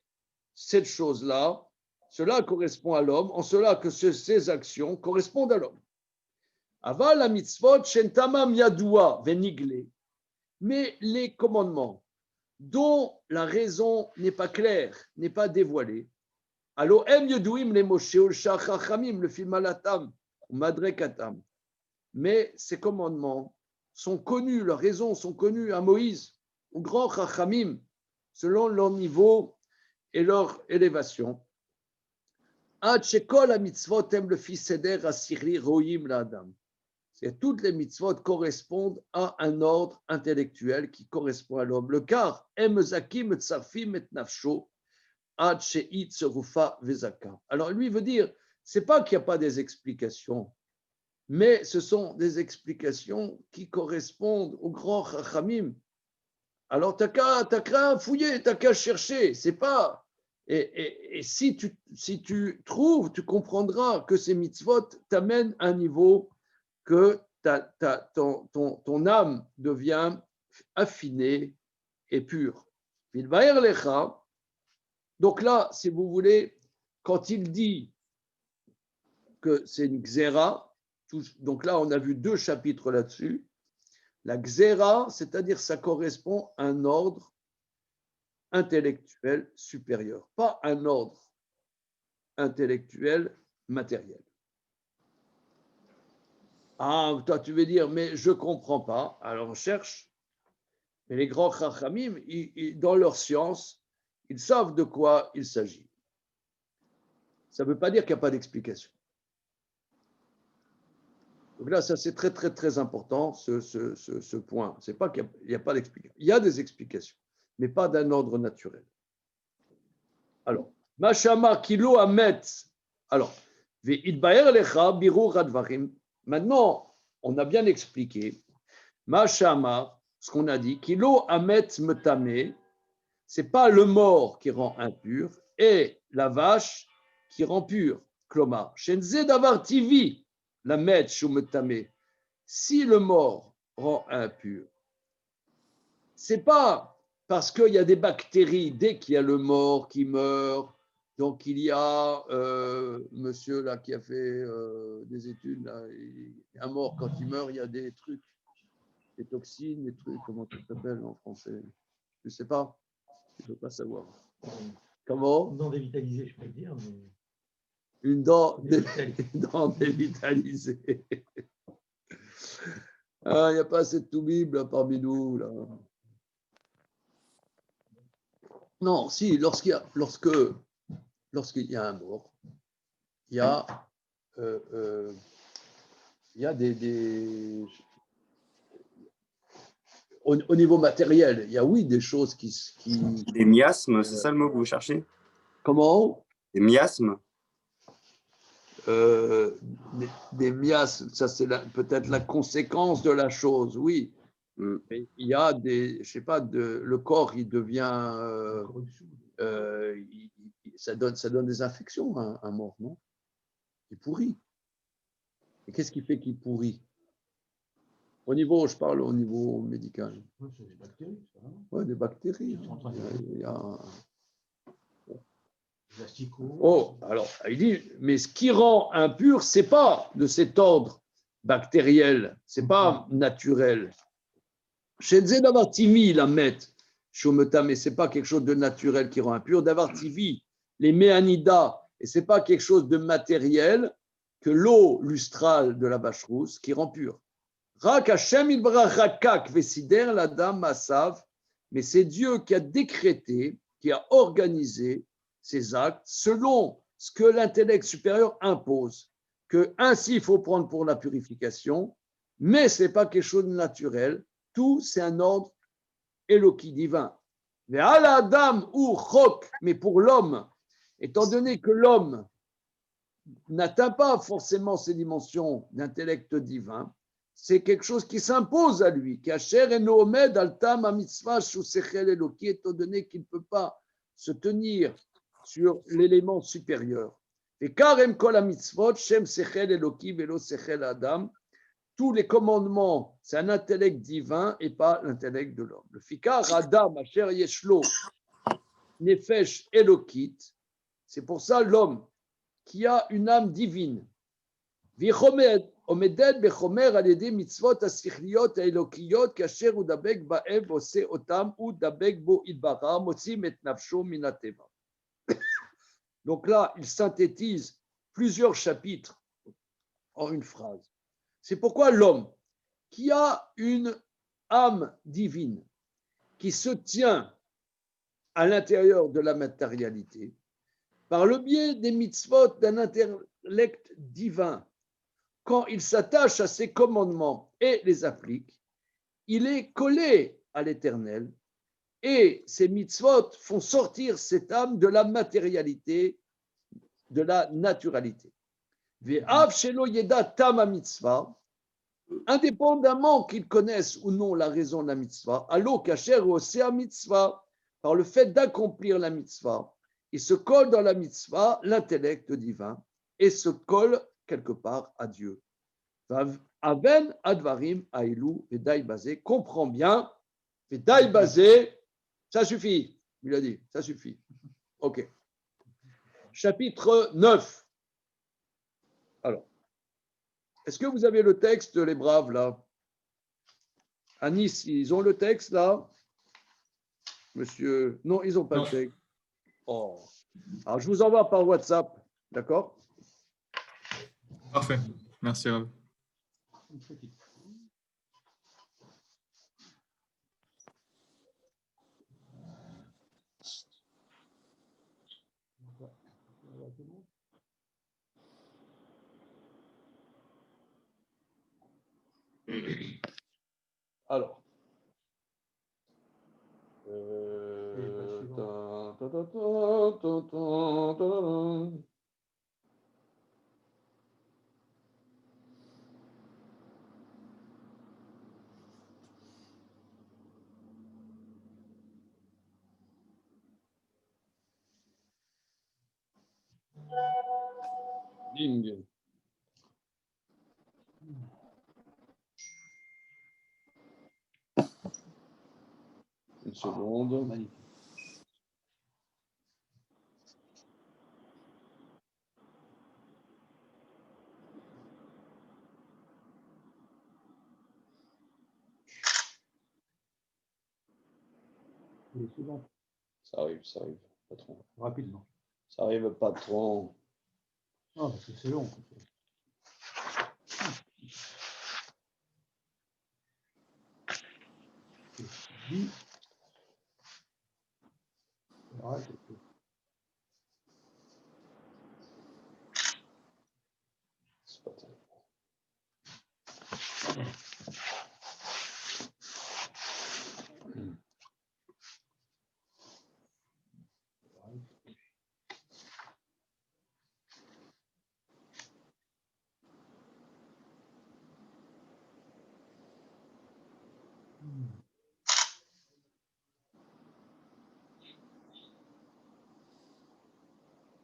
cette chose-là, cela correspond à l'homme, en cela que ces actions correspondent à l'homme. Aval la mitzvot, shentamam yadoua venigle. Mais les commandements dont la raison n'est pas claire, n'est pas dévoilée, alors em yedouim les moshe ol shachachamim le filmalatam madrekatam. Mais ces commandements sont connus, leurs raisons sont connues à Moïse, au grand chachamim, selon leur niveau et leur élévation. Ad shekol mitzvot em le fi seder asiri roim la adam. C'est toutes les mitzvot correspondent à un ordre intellectuel qui correspond à l'homme. Le car, em zakim tsarfim et nafsho ad she'it serufa vezaka. Alors lui veut dire, c'est pas qu'il n'y a pas des explications, mais ce sont des explications qui correspondent au grand chachamim. Alors t'as qu'à fouiller, t'as qu'à chercher. C'est pas. Et si tu trouves, tu comprendras que ces mitzvot t'amènent à un niveau que ton âme devient affinée et pure. Donc là, si vous voulez, quand il dit que c'est une xéra, donc là, on a vu 2 chapitres là-dessus. La xéra, c'est-à-dire ça correspond à un ordre intellectuel supérieur, pas un ordre intellectuel matériel. Ah, toi, tu veux dire, mais je ne comprends pas. Alors, on cherche. Mais les grands chachamim, dans leur science, ils savent de quoi il s'agit. Ça ne veut pas dire qu'il n'y a pas d'explication. Donc là, ça c'est très, très, très important, ce point. Ce n'est pas qu'il n'y a pas d'explication. Il y a des explications, mais pas d'un ordre naturel. Alors, Mashama Kilo Amet. Alors, maintenant, on a bien expliqué. Mashama, ce qu'on a dit, Kilo Amet Metame, ce n'est pas le mort qui rend impur, et la vache qui rend pur. Klomar, Shenze Davar Tivi, la Met Shumetame. Si le mort rend impur, ce n'est pas parce qu'il y a des bactéries, dès qu'il y a le mort qui meurt, donc il y a monsieur là qui a fait des études, là, un mort quand il meurt, il y a des trucs, des toxines, des trucs, comment ça s'appelle en français? Je ne sais pas, je ne peux pas savoir. Comment? Une dent dévitalisée, je peux le dire, mais... Une dent dévitalisée. Ah, il n'y a pas assez de tout Bible là, parmi nous, là. Non, si, lorsqu'il y a un mort, il y a des au niveau matériel, il y a oui des choses qui Des miasmes, c'est ça le mot que vous cherchez? comment? Des miasmes? Des miasmes, ça c'est peut-être la conséquence de la chose, oui. Mais il y a des, je sais pas, le corps il devient, ça donne des infections, un mort, non? Il pourrit. Et qu'est-ce qui fait qu'il pourrit? Je parle au niveau médical. C'est des bactéries, ça, non? Oui, des bactéries. Il y a Des asticots. Oh, alors, il dit, mais ce qui rend impur, ce n'est pas de cet ordre bactériel, ce n'est pas naturel. Shenze d'avoir timi la met, shumeta, mais ce n'est pas quelque chose de naturel qui rend impur. D'avoir tivi, les méanidas, et ce n'est pas quelque chose de matériel que l'eau lustrale de la vache rousse qui rend pur. Rak Hashem ilbarach rakak vesider la dame masav, mais c'est Dieu qui a décrété, qui a organisé ces actes selon ce que l'intellect supérieur impose, que ainsi il faut prendre pour la purification, mais ce n'est pas quelque chose de naturel, tout c'est un ordre éloqui divin. Mais à la dame ou chok, mais pour l'homme, étant donné que l'homme n'atteint pas forcément ces dimensions d'intellect divin, c'est quelque chose qui s'impose à lui, qui asher et noomed altam a mitzvah shu sechel eloki, étant donné qu'il ne peut pas se tenir sur l'élément supérieur. Et karem kol mitzvot shem sechel eloki velo sechel adam. Tous les commandements, c'est un intellect divin et pas l'intellect de l'homme. Le fikar adam asher yeshlo nefesh elokit. C'est pour ça l'homme qui a une âme divine. Vichomed omedet bechomer al-yedi mitzvot asichliot haelokiyot kasher udabek ba'ev ose otam udabek bo idbara motzim et nafsho minateva. Donc là, il synthétise plusieurs chapitres en une phrase. C'est pourquoi l'homme qui a une âme divine, qui se tient à l'intérieur de la matérialité, par le biais des mitzvot d'un intellect divin, quand il s'attache à ses commandements et les applique, il est collé à l'Éternel et ces mitzvot font sortir cette âme de la matérialité, de la naturalité. Indépendamment qu'ils connaissent ou non la raison de la mitzvah, allo kacher ou mitzvah, par le fait d'accomplir la mitzvah, il se colle dans la mitzvah l'intellect divin et se colle quelque part à Dieu. Aven advarim aïlou vedai basé, comprend bien, vedai basé, ça suffit, il a dit, ça suffit. Ok. Chapitre 9. Alors, est-ce que vous avez le texte, les braves, là? À Nice, ils ont le texte, là? Monsieur, non, ils n'ont pas le texte. Oh. Alors, je vous envoie par WhatsApp, d'accord? Parfait. Merci, Rav. Alors. Ding. Une seconde. Magnifique. Et souvent, Ça arrive, patron. rapidement. Ça arrive, patron. Ah, parce que c'est long. Dit. Arrête, C'est pas terrible.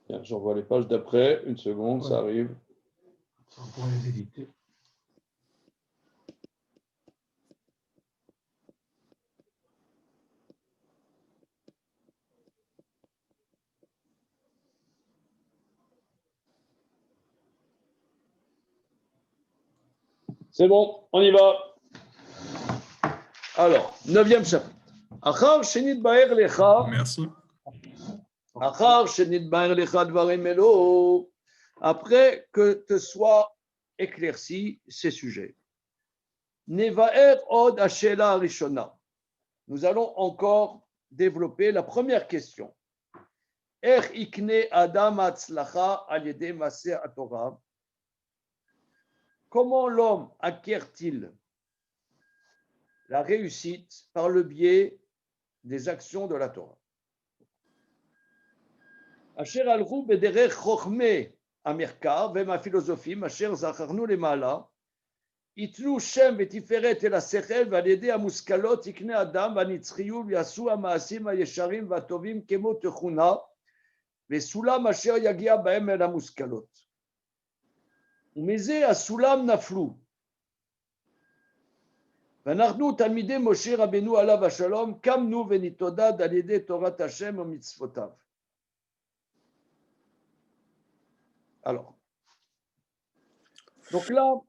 Bien, j'envoie les pages d'après. Une seconde, ça arrive. ça on pourrait les éditer. C'est bon, on y va. Alors, 9e chapitre. Achar shenit ba'er lecha. Merci. Achar shenit ba'er lecha dvarim elo. Après que te soient éclaircis ces sujets. Nevaer od hashela rishona. Nous allons encore développer la première question. Er ikne adam hatzlacha al yedei maseh haTorah. Comment l'homme acquiert-il la réussite par le biais des actions de la Torah? Asher alchu bederech chochmei hamerkar vema philosophim asher zacharnu lemala itlu shem vetiferet el hasechel ve'al yedei hamuskalot ikne adam v'anitzchiyu v'yasu hamaasim hayesharim v'atovim kemo techuna ve'sulam asher yagia bahem el hamuskalot. ומזה הסולם נפלו. ואנחנו תלמידי משה רבנו עליו השלום, קמנו ונתעודד על ידי תורת השם ומצוותיו. Alors, donc là,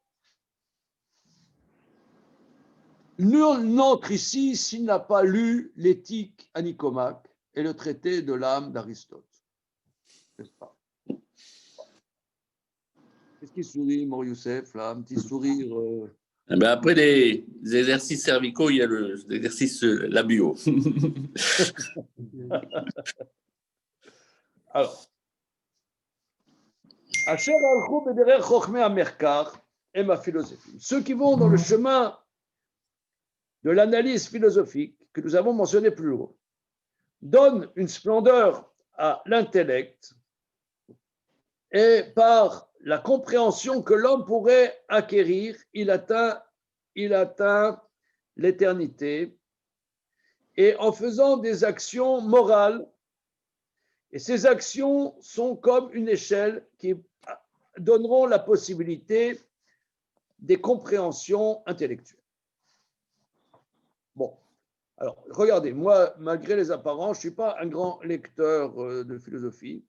nul n'entre ici s'il n'a pas lu l'éthique à Nicomaque et le traité de l'âme d'Aristote. N'est-ce pas? Qu'est-ce qui sourit, Mor Youssef, là, un petit sourire Eh ben après les exercices cervicaux, il y a l'exercice labiaux. Alors, Asher alchou bederech chochmei hamerkar et ma philosophie. Ceux qui vont dans le chemin de l'analyse philosophique que nous avons mentionné plus haut donnent une splendeur à l'intellect et par la compréhension que l'homme pourrait acquérir, il atteint l'éternité et en faisant des actions morales. Et ces actions sont comme une échelle qui donneront la possibilité des compréhensions intellectuelles. Bon, alors regardez, moi, malgré les apparences, je ne suis pas un grand lecteur de philosophie,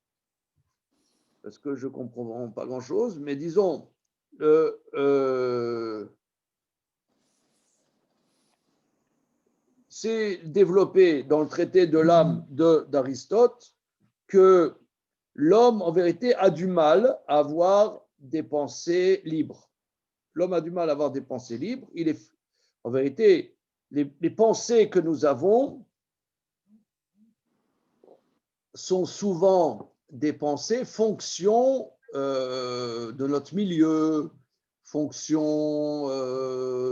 parce que je ne comprends pas grand-chose, mais disons, c'est développé dans le traité de l'âme d'Aristote que l'homme, en vérité, a du mal à avoir des pensées libres. L'homme a du mal à avoir des pensées libres. En vérité, les pensées que nous avons sont souvent des pensées fonction de notre milieu, fonction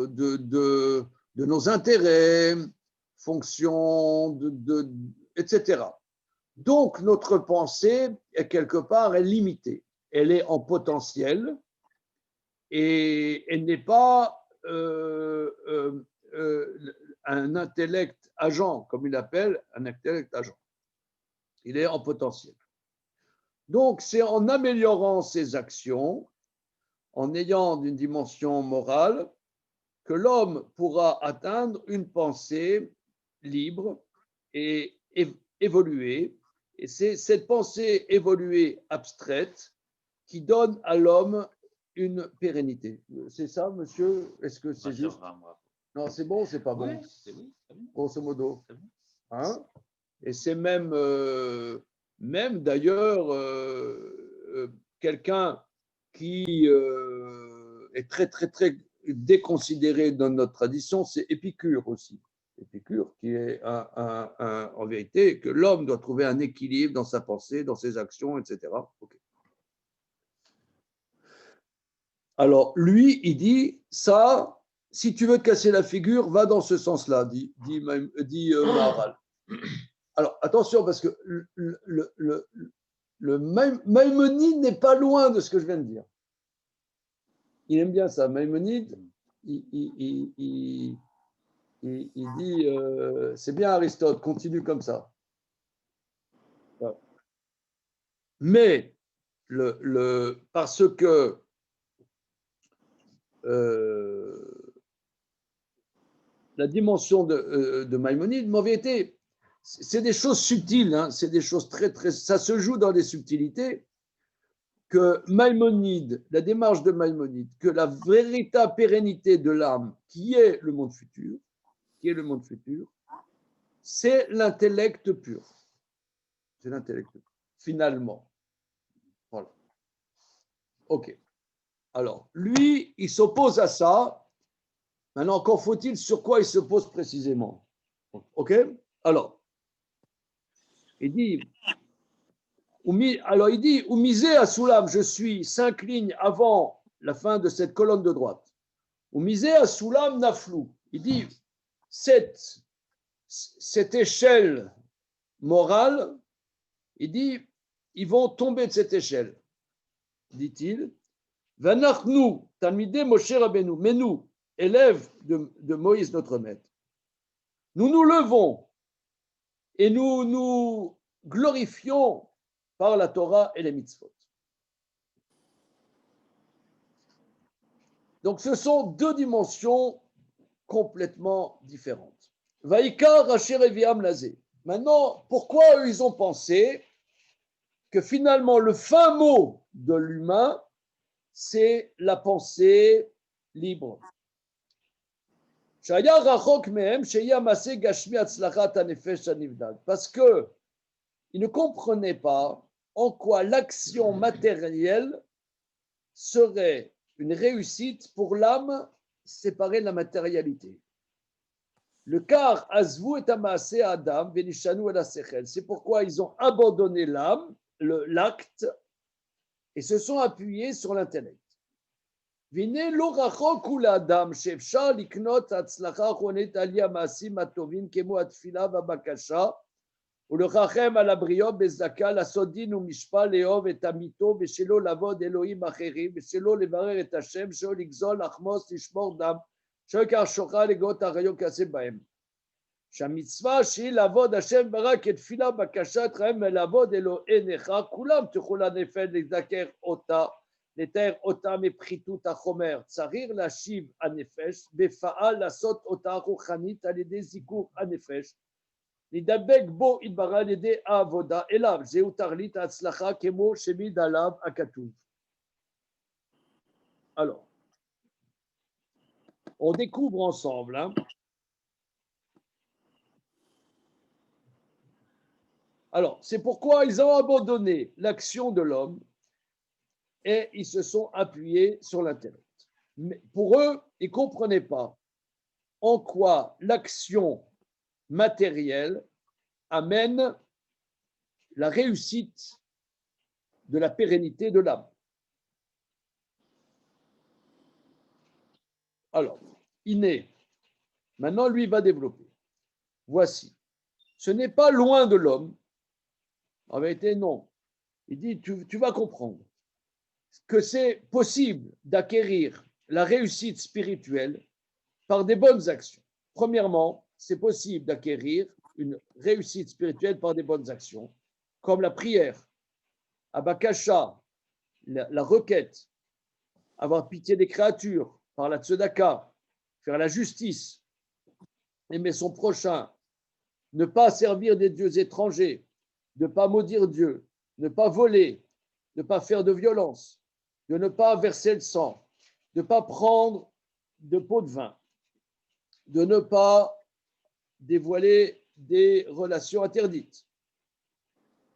de de nos intérêts, fonction etc. Donc, notre pensée, est quelque part, est limitée. Elle est en potentiel et elle n'est pas un intellect agent, comme il appelle un intellect agent. Il est en potentiel. Donc, c'est en améliorant ses actions, en ayant une dimension morale, que l'homme pourra atteindre une pensée libre et évoluer. Et c'est cette pensée évoluée abstraite qui donne à l'homme une pérennité. C'est ça, monsieur? Est-ce que c'est juste? Non, c'est bon, c'est pas bon. Grosso modo. Hein? Et c'est même, même d'ailleurs, quelqu'un qui est très, très, très déconsidéré dans notre tradition, c'est Épicure aussi. Épicure qui est en vérité que l'homme doit trouver un équilibre dans sa pensée, dans ses actions, etc. Okay. Alors, lui, il dit, ça, si tu veux te casser la figure, va dans ce sens-là, dit Maharal. Alors, attention, parce que le Maïmonide n'est pas loin de ce que je viens de dire. Il aime bien ça. Maïmonide, il dit, c'est bien Aristote, continue comme ça. Mais, parce que la dimension de Maïmonide, en vérité, c'est des choses subtiles, hein, c'est des choses très, très. Ça se joue dans les subtilités. Que Maïmonide, la démarche de Maïmonide, que la véritable pérennité de l'âme, qui est le monde futur, c'est l'intellect pur. C'est l'intellect pur, finalement. Voilà. OK. Alors, lui, il s'oppose à ça. Maintenant, encore faut-il sur quoi il s'oppose précisément. OK? Alors, il dit, ou miser à Soulam, je suis 5 lignes avant la fin de cette colonne de droite. Ou miser à Soulam Naflou. Il dit, cette échelle morale, il dit, ils vont tomber de cette échelle, dit-il. Vanachnu, Talmidei Moshe Rabbeinu, mais nous, élèves de Moïse, notre maître, nous nous levons et nous nous glorifions par la Torah et les mitzvot. Donc, ce sont deux dimensions complètement différentes. Vaikar Asher Eviam Lazé. Maintenant, pourquoi eux, ils ont pensé que finalement, le fin mot de l'humain, c'est la pensée libre. Parce que ils ne comprenaient pas en quoi l'action matérielle serait une réussite pour l'âme séparée de la matérialité. Le car azvu et amassé Adam venishanu el sechel. C'est pourquoi ils ont abandonné l'âme, l'acte, et se sont appuyés sur l'intellect. Vine lo rachok hu l'adam she'efshar liknot hatzlacha chonet aliyah maasim hatovim kemo hatfila v'abakasha ולרחם על הבריות בצדקה, לעשות דין ומשפט, לאהוב את עמיתו, ושלא לעבוד אלוהים אחרים, ושלא לברר את השם, שלא לגזול, לחמוס, לשמור דם, שלא יקח שוחד לגאות האריות כעשה בהם. שהמצווה שהיא לעבוד השם ברק כתפילה, בקשת חיים ולעבוד אלוהיך, כולם תוכלו לנפל לזכר אותה, לתאר אותה מפחיתות החומר. צריך להשיב הנפש, בפעל לעשות אותה רוחנית על ידי זיכוך הנפש, לדבק בו יתברא על ידי העבודה אליו, זהו תכלית ההצלחה כמו שמעיד עליו הכתוב. Alors, on découvre ensemble, hein. Alors, c'est pourquoi ils ont abandonné l'action de l'homme et ils se sont appuyés sur l'intellect. Mais pour eux, ils ne comprenaient pas en quoi l'action matérielle amène la réussite de la pérennité de l'âme. Alors, Iné, Maintenant, lui va développer. Voici. Ce n'est pas loin de l'homme. En vérité, non. Il dit, tu vas comprendre que c'est possible d'acquérir la réussite spirituelle par des bonnes actions. Premièrement, c'est possible d'acquérir une réussite spirituelle par des bonnes actions, comme la prière, Abakasha, la requête, avoir pitié des créatures, par la tzedaka, faire la justice, aimer son prochain, ne pas servir des dieux étrangers, ne pas maudire Dieu, ne pas voler, ne pas faire de violence, de ne pas verser le sang, de ne pas prendre de pot de vin, de ne pas dévoiler des relations interdites,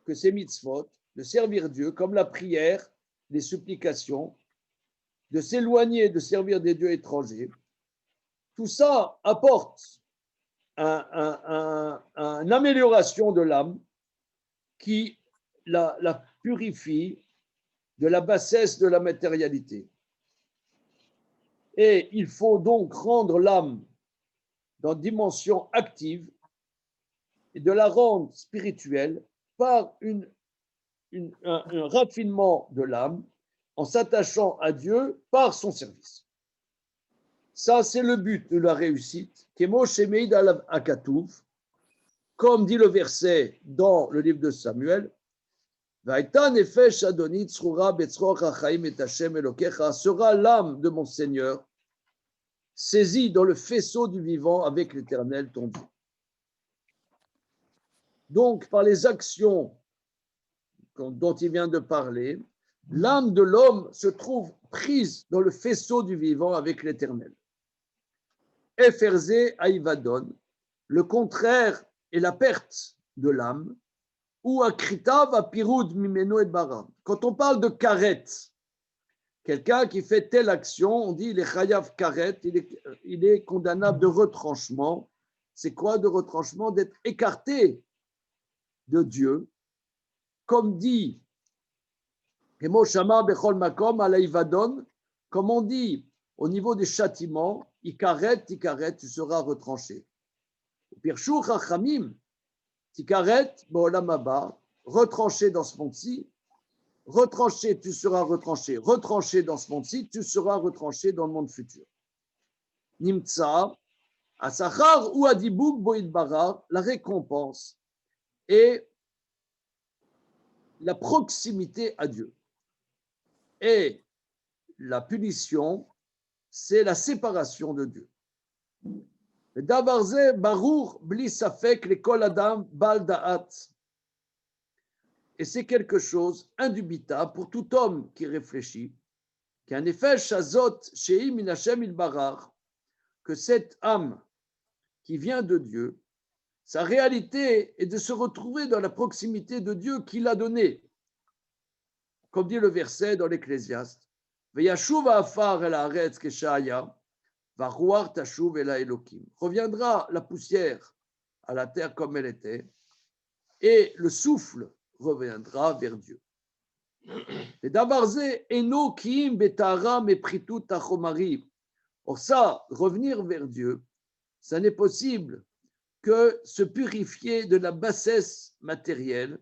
que ces mitzvot, de servir Dieu comme la prière, les supplications, de s'éloigner de servir des dieux étrangers, tout ça apporte une amélioration de l'âme qui la purifie de la bassesse de la matérialité. Et il faut donc rendre l'âme dans une dimension active et de la rendre spirituelle par un raffinement de l'âme en s'attachant à Dieu par son service. Ça, c'est le but de la réussite. Comme dit le verset dans le livre de Samuel, sera l'âme de mon Seigneur saisie dans le faisceau du vivant avec l'Éternel ton Dieu. Donc, par les actions dont il vient de parler, l'âme de l'homme se trouve prise dans le faisceau du vivant avec l'Éternel. Eferze aïvadon, le contraire est la perte de l'âme, ou akritav apirud mimeno et bara. Quand on parle de karet, quelqu'un qui fait telle action, on dit il est chayav karet, il est condamnable de retranchement. C'est quoi de retranchement? D'être écarté de Dieu, comme dit comme on dit au niveau des châtiments, ikaret, tu seras retranché. Pirshu chachamim, tikaret, bo'olam haba, retranché dans ce monde-ci, retranché, tu seras retranché, retranché dans ce monde-ci, tu seras retranché dans le monde futur. Nimtsa, asachar ou adibuk boidbara, la récompense et la proximité à Dieu. Et la punition, c'est la séparation de Dieu. Le davarze barour bli safek le kol adam bal da'at. Et c'est quelque chose indubitable pour tout homme qui réfléchit, qu'en effet, shazot shei min Hashem il barar, que cette âme qui vient de Dieu, sa réalité est de se retrouver dans la proximité de Dieu qu'il a donné. Comme dit le verset dans l'Ecclésiaste, Veyashuv ha'afar el haaretz keshaya, varuar tashuv el ha'elokim. Reviendra la poussière à la terre comme elle était, et le souffle reviendra vers Dieu. Et davarze eno kiim betara mepritut tachomari. Or ça, revenir vers Dieu, ça n'est possible que se purifier de la bassesse matérielle,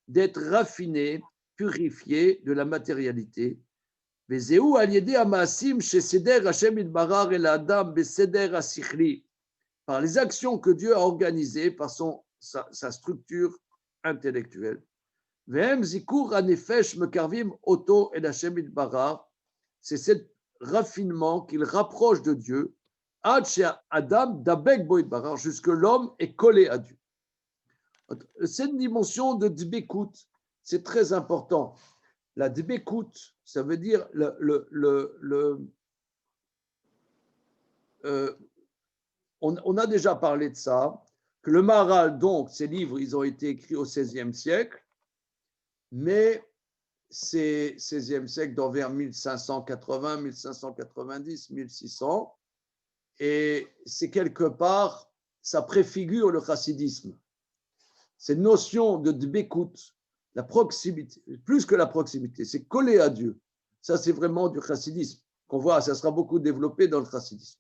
d'être raffiné, purifié de la matérialité. Par les actions que Dieu a organisées par sa structure intellectuelle. C'est ce raffinement qu'il rapproche de Dieu, jusque l'homme est collé à Dieu. Cette dimension de dbekut, c'est très important. La dbekut, ça veut dire on a déjà parlé de ça, que le Maharal, donc, ces livres, ils ont été écrits au XVIe siècle, mais c'est XVIe siècle d'envers 1580, 1590, 1600, et c'est quelque part, ça préfigure le chassidisme. Cette notion de dbekut, la proximité, plus que la proximité, c'est coller à Dieu. Ça, c'est vraiment du chassidisme. qu'on voit, ça sera beaucoup développé dans le chassidisme.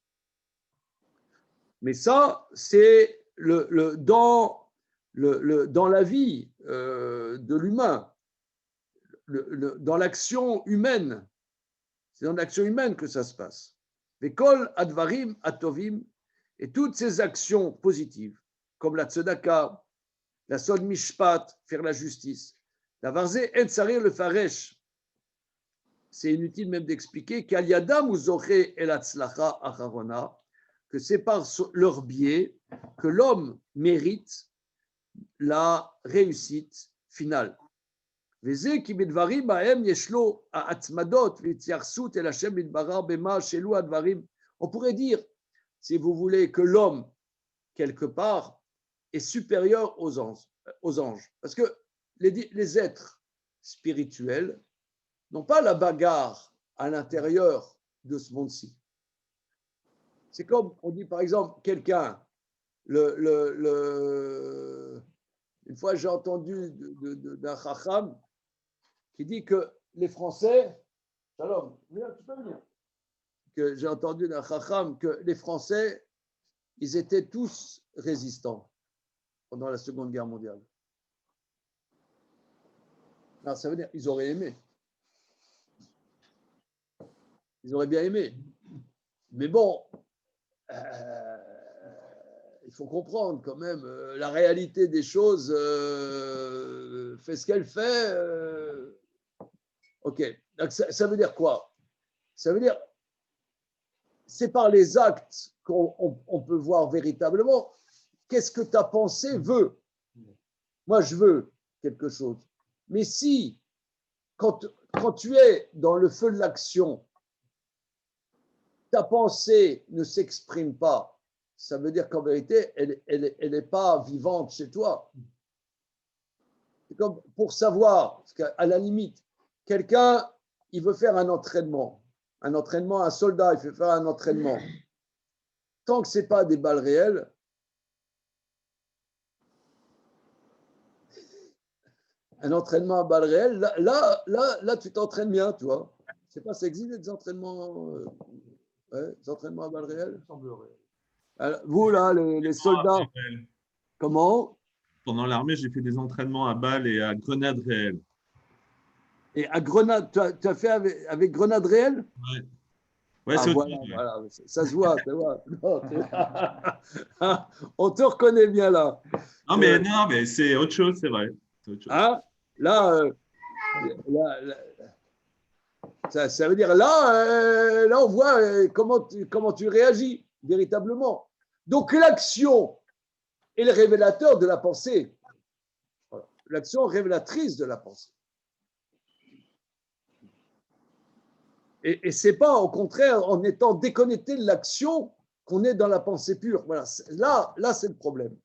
Mais ça, c'est dans la vie de l'humain, dans l'action humaine. C'est dans l'action humaine que ça se passe. Vekol advarim atovim, et toutes ces actions positives, comme la tzedaka, la sod mishpat, faire la justice, la varze en sarir le faresh, c'est inutile même d'expliquer qu'al yadam uzoche el atzlacha acharona, que c'est par leur biais que l'homme mérite la réussite finale. וזה כי בדברים בהם יש לו העצמדות והתייחסות אל השם יתברך במה שאלו הדברים. On pourrait dire, si vous voulez, que l'homme, quelque part, est supérieur aux anges. Parce que les êtres spirituels n'ont pas la bagarre à l'intérieur de ce monde-ci. C'est comme, on dit par exemple, quelqu'un, une fois j'ai entendu d'un chacham qui dit que les Français, Shalom, tu peux venir, que j'ai entendu d'un chacham que les Français, ils étaient tous résistants pendant la Seconde Guerre mondiale. Alors, ça veut dire qu'ils auraient aimé. Ils auraient bien aimé. Mais bon, il faut comprendre quand même, la réalité des choses fait ce qu'elle fait. Ok, donc ça veut dire quoi? Ça veut dire, c'est par les actes qu'on peut voir véritablement qu'est-ce que ta pensée veut. Moi, je veux quelque chose. Mais si, quand tu es dans le feu de l'action, ta pensée ne s'exprime pas, ça veut dire qu'en vérité, elle n'est pas vivante chez toi. C'est comme pour savoir, parce qu'à la limite, quelqu'un, il veut faire un entraînement, un soldat, il veut faire un entraînement. Tant que ce n'est pas des balles réelles, un entraînement à balles réelles, là tu t'entraînes bien, tu vois. Je ne sais pas, ça existe des entraînements, des entraînements à balles réelles? Alors, vous, là, les soldats, comment? Pendant l'armée, j'ai fait des entraînements à balles et à grenades réelles. Et à grenade, tu as fait avec grenade réelle? Ouais. Ouais, Ah, c'est voilà, ça se voit, ça voit. Non, on te reconnaît bien là. non, mais c'est autre chose, c'est vrai. C'est autre chose. Hein? Là, ça veut dire là, on voit comment tu réagis véritablement. Donc l'action est le révélateur de la pensée. Voilà. L'action révélatrice de la pensée. Et ce n'est pas, au contraire, en étant déconnecté de l'action qu'on est dans la pensée pure. Voilà. Là, c'est le problème.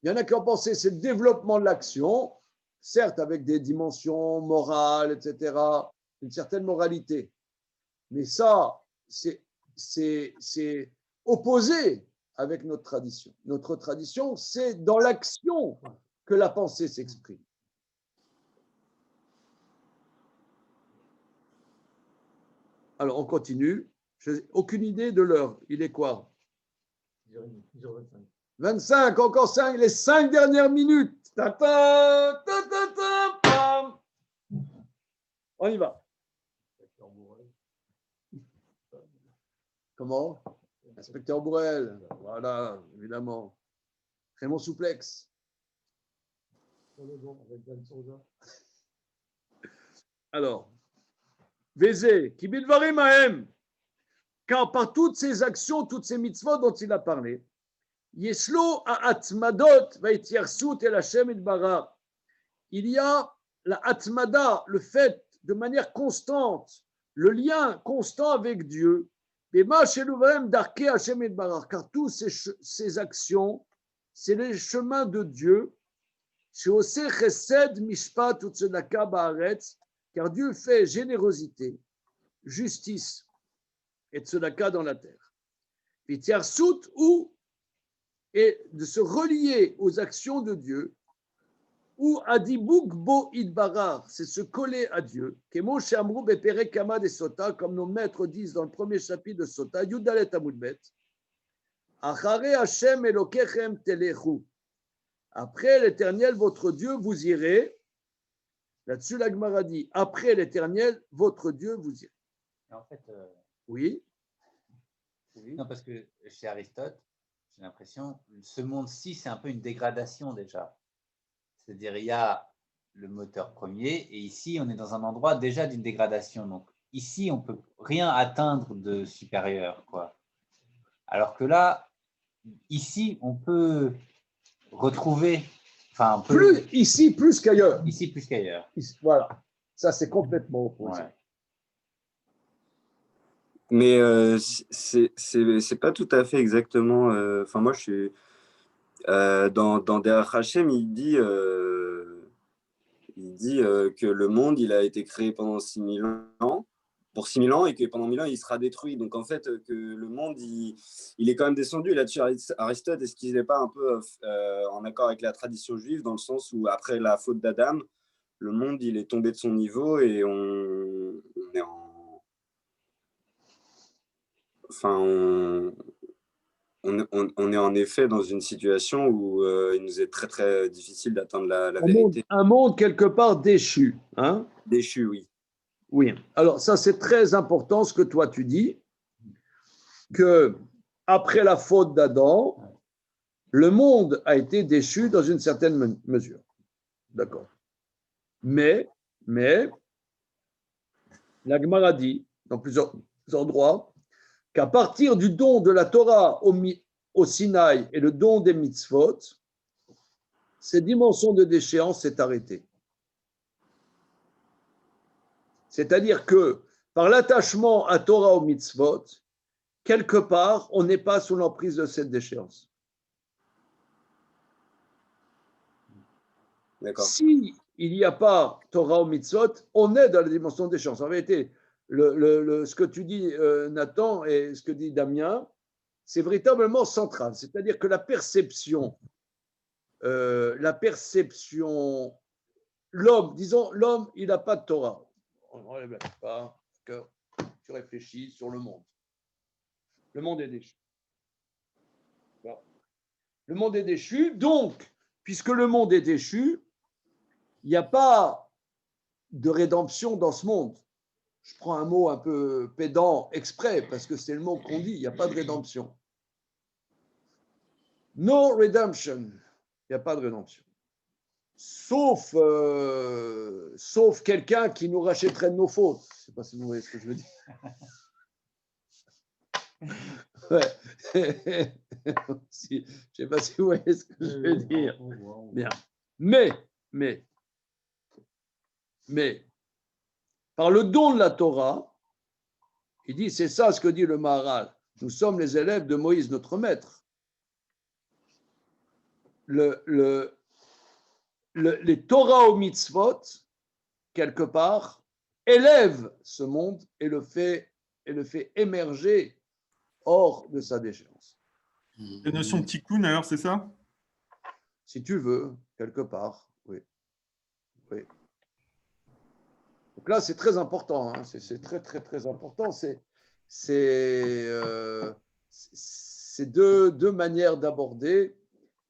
Il y en a qui ont pensé c'est le développement de l'action, certes avec des dimensions morales, etc., une certaine moralité. Mais ça, c'est opposé avec notre tradition. Notre tradition, c'est dans l'action que la pensée s'exprime. Alors, on continue. Je n'ai aucune idée de l'heure. Il est quoi? 10h25. 25, encore 5, les 5 dernières minutes. On y va. Comment? Inspecteur Bourrel. Voilà, évidemment. Raymond Souplex. Alors, Vézé, qui bidvarim ahem, car par toutes ces actions, toutes ces mitzvot dont il a parlé, Yeshlo ha'atmadot va'ityarsut el Hashem itbarach. Il y a la atmada, le fait de manière constante, le lien constant avec Dieu. Bema sheluvrem darke Hashem itbarach, car tous ces actions, c'est les chemins de Dieu. Sheoseh chesed mishpat utzedaka ba'aretz, car Dieu fait générosité, justice et tzedaka dans la terre. Va'ityarsut ou et de se relier aux actions de Dieu, ou Adibouk Bo Idbarar, c'est se coller à Dieu. Kemo Shamrou Bepere Kama de Sota, comme nos maîtres disent dans le premier chapitre de Sota, Yudalet Amudbet. Achare Hashem Elokechem Telechu. Après l'Éternel, votre Dieu, vous irez. Là-dessus, la Gemara dit, après l'Éternel, votre Dieu, vous irez. En fait, Oui. non, parce que chez Aristote, j'ai l'impression, ce monde-ci, c'est un peu une dégradation déjà. C'est-à-dire, il y a le moteur premier, et ici, on est dans un endroit déjà d'une dégradation. Donc, ici, on ne peut rien atteindre de supérieur, quoi. Alors que là, ici, on peut retrouver, enfin, on peut, Ici, plus qu'ailleurs. ici plus qu'ailleurs. Voilà. Ça, c'est complètement opposé. Ouais. Mais c'est pas tout à fait exactement. Enfin, moi, je suis dans Derech Hashem, il dit que le monde, il a été créé pendant 6000 ans, pour 6000 ans, et que pendant 1000 ans, il sera détruit. Donc, en fait, que le monde, il est quand même descendu. Et là-dessus, Aristote, est-ce qu'il n'est pas un peu en accord avec la tradition juive, dans le sens où, après la faute d'Adam, le monde, il est tombé de son niveau et on est en... Enfin, on est en effet dans une situation où il nous est très, très difficile d'atteindre la vérité. Un monde quelque part déchu. Hein? Déchu, oui. Oui. Alors, ça, c'est très important ce que toi, tu dis, que après la faute d'Adam, le monde a été déchu dans une certaine mesure. D'accord. Mais, la Gemara dit, dans plusieurs endroits, qu'à partir du don de la Torah au Sinaï et le don des mitzvot, cette dimension de déchéance s'est arrêtée. C'est-à-dire que par l'attachement à Torah aux mitzvot, quelque part, on n'est pas sous l'emprise de cette déchéance. D'accord. Si il n'y a pas Torah aux mitzvot, on est dans la dimension de déchéance. En vérité, ce que tu dis, Nathan, et ce que dit Damien, c'est véritablement central. C'est-à-dire que la perception, l'homme, il n'a pas de Torah. On enlève la plupart, que tu réfléchis sur le monde. Le monde est déchu. Bon. Le monde est déchu, donc, puisque le monde est déchu, il n'y a pas de rédemption dans ce monde. Je prends un mot un peu pédant exprès, parce que c'est le mot qu'on dit, il n'y a pas de rédemption. No redemption, il n'y a pas de rédemption. Sauf quelqu'un qui nous rachèterait de nos fautes. Je ne sais pas si vous voyez ce que je veux dire. Ouais. Je ne sais pas si vous voyez ce que je veux dire. Bien. Mais, par le don de la Torah, il dit, c'est ça ce que dit le Maharal, nous sommes les élèves de Moïse, notre maître. Les Torah aux mitzvot, quelque part, élèvent ce monde et le fait émerger hors de sa déchéance. La notion de tikkun, alors, c'est ça? Si tu veux, quelque part, oui. Donc là, c'est très important. Hein. C'est très, très, très important. C'est deux manières d'aborder.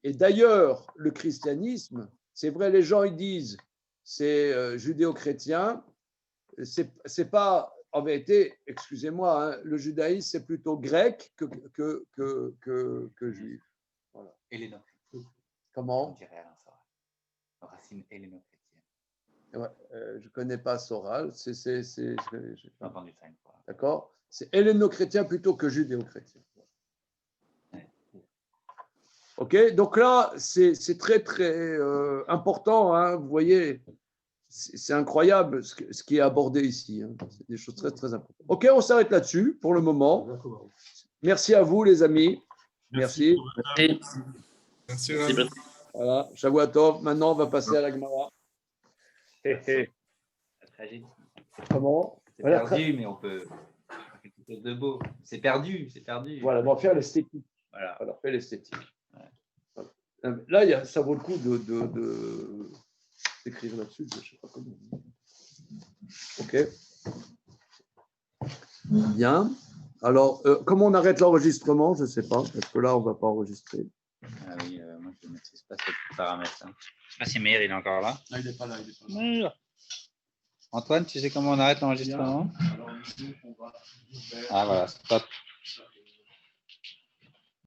Et d'ailleurs, le christianisme, c'est vrai, les gens ils disent c'est judéo-chrétien. C'est pas, en vérité, excusez-moi, hein, le judaïsme c'est plutôt grec que juif. Voilà. Helléno-chrétien. Comment? On dirait Alain Soral. Racine helléno-chrétienne. Ouais, je ne connais pas Soral. J'ai entendu ça une fois. D'accord? C'est helléno-chrétien plutôt que judéo-chrétien. Ok, donc là, c'est très, très important. Hein, vous voyez, c'est incroyable ce qui est abordé ici. Hein. C'est des choses très, très importantes. Ok, on s'arrête là-dessus pour le moment. Merci à vous, les amis. Merci. Merci. Voilà, Shavua Tov. Maintenant, on va passer à la Gemara. La tragédie. Comment? C'est perdu, mais on peut faire quelque chose de beau. C'est perdu. Voilà, on va faire l'esthétique. Voilà. Alors, faire l'esthétique. Ouais. Voilà. Là, ça vaut le coup écrire là-dessus, je ne sais pas comment. Ok. Bien. Alors, comment on arrête l'enregistrement? Je ne sais pas, parce que là, on ne va pas enregistrer. Ah oui, moi je ne maîtrise pas ce paramètre. Je ne sais pas si Meir il est encore là. Non, il n'est pas là. Il est pas là. Antoine, tu sais comment on arrête l'enregistrement? Alors, on va... Ah voilà, stop.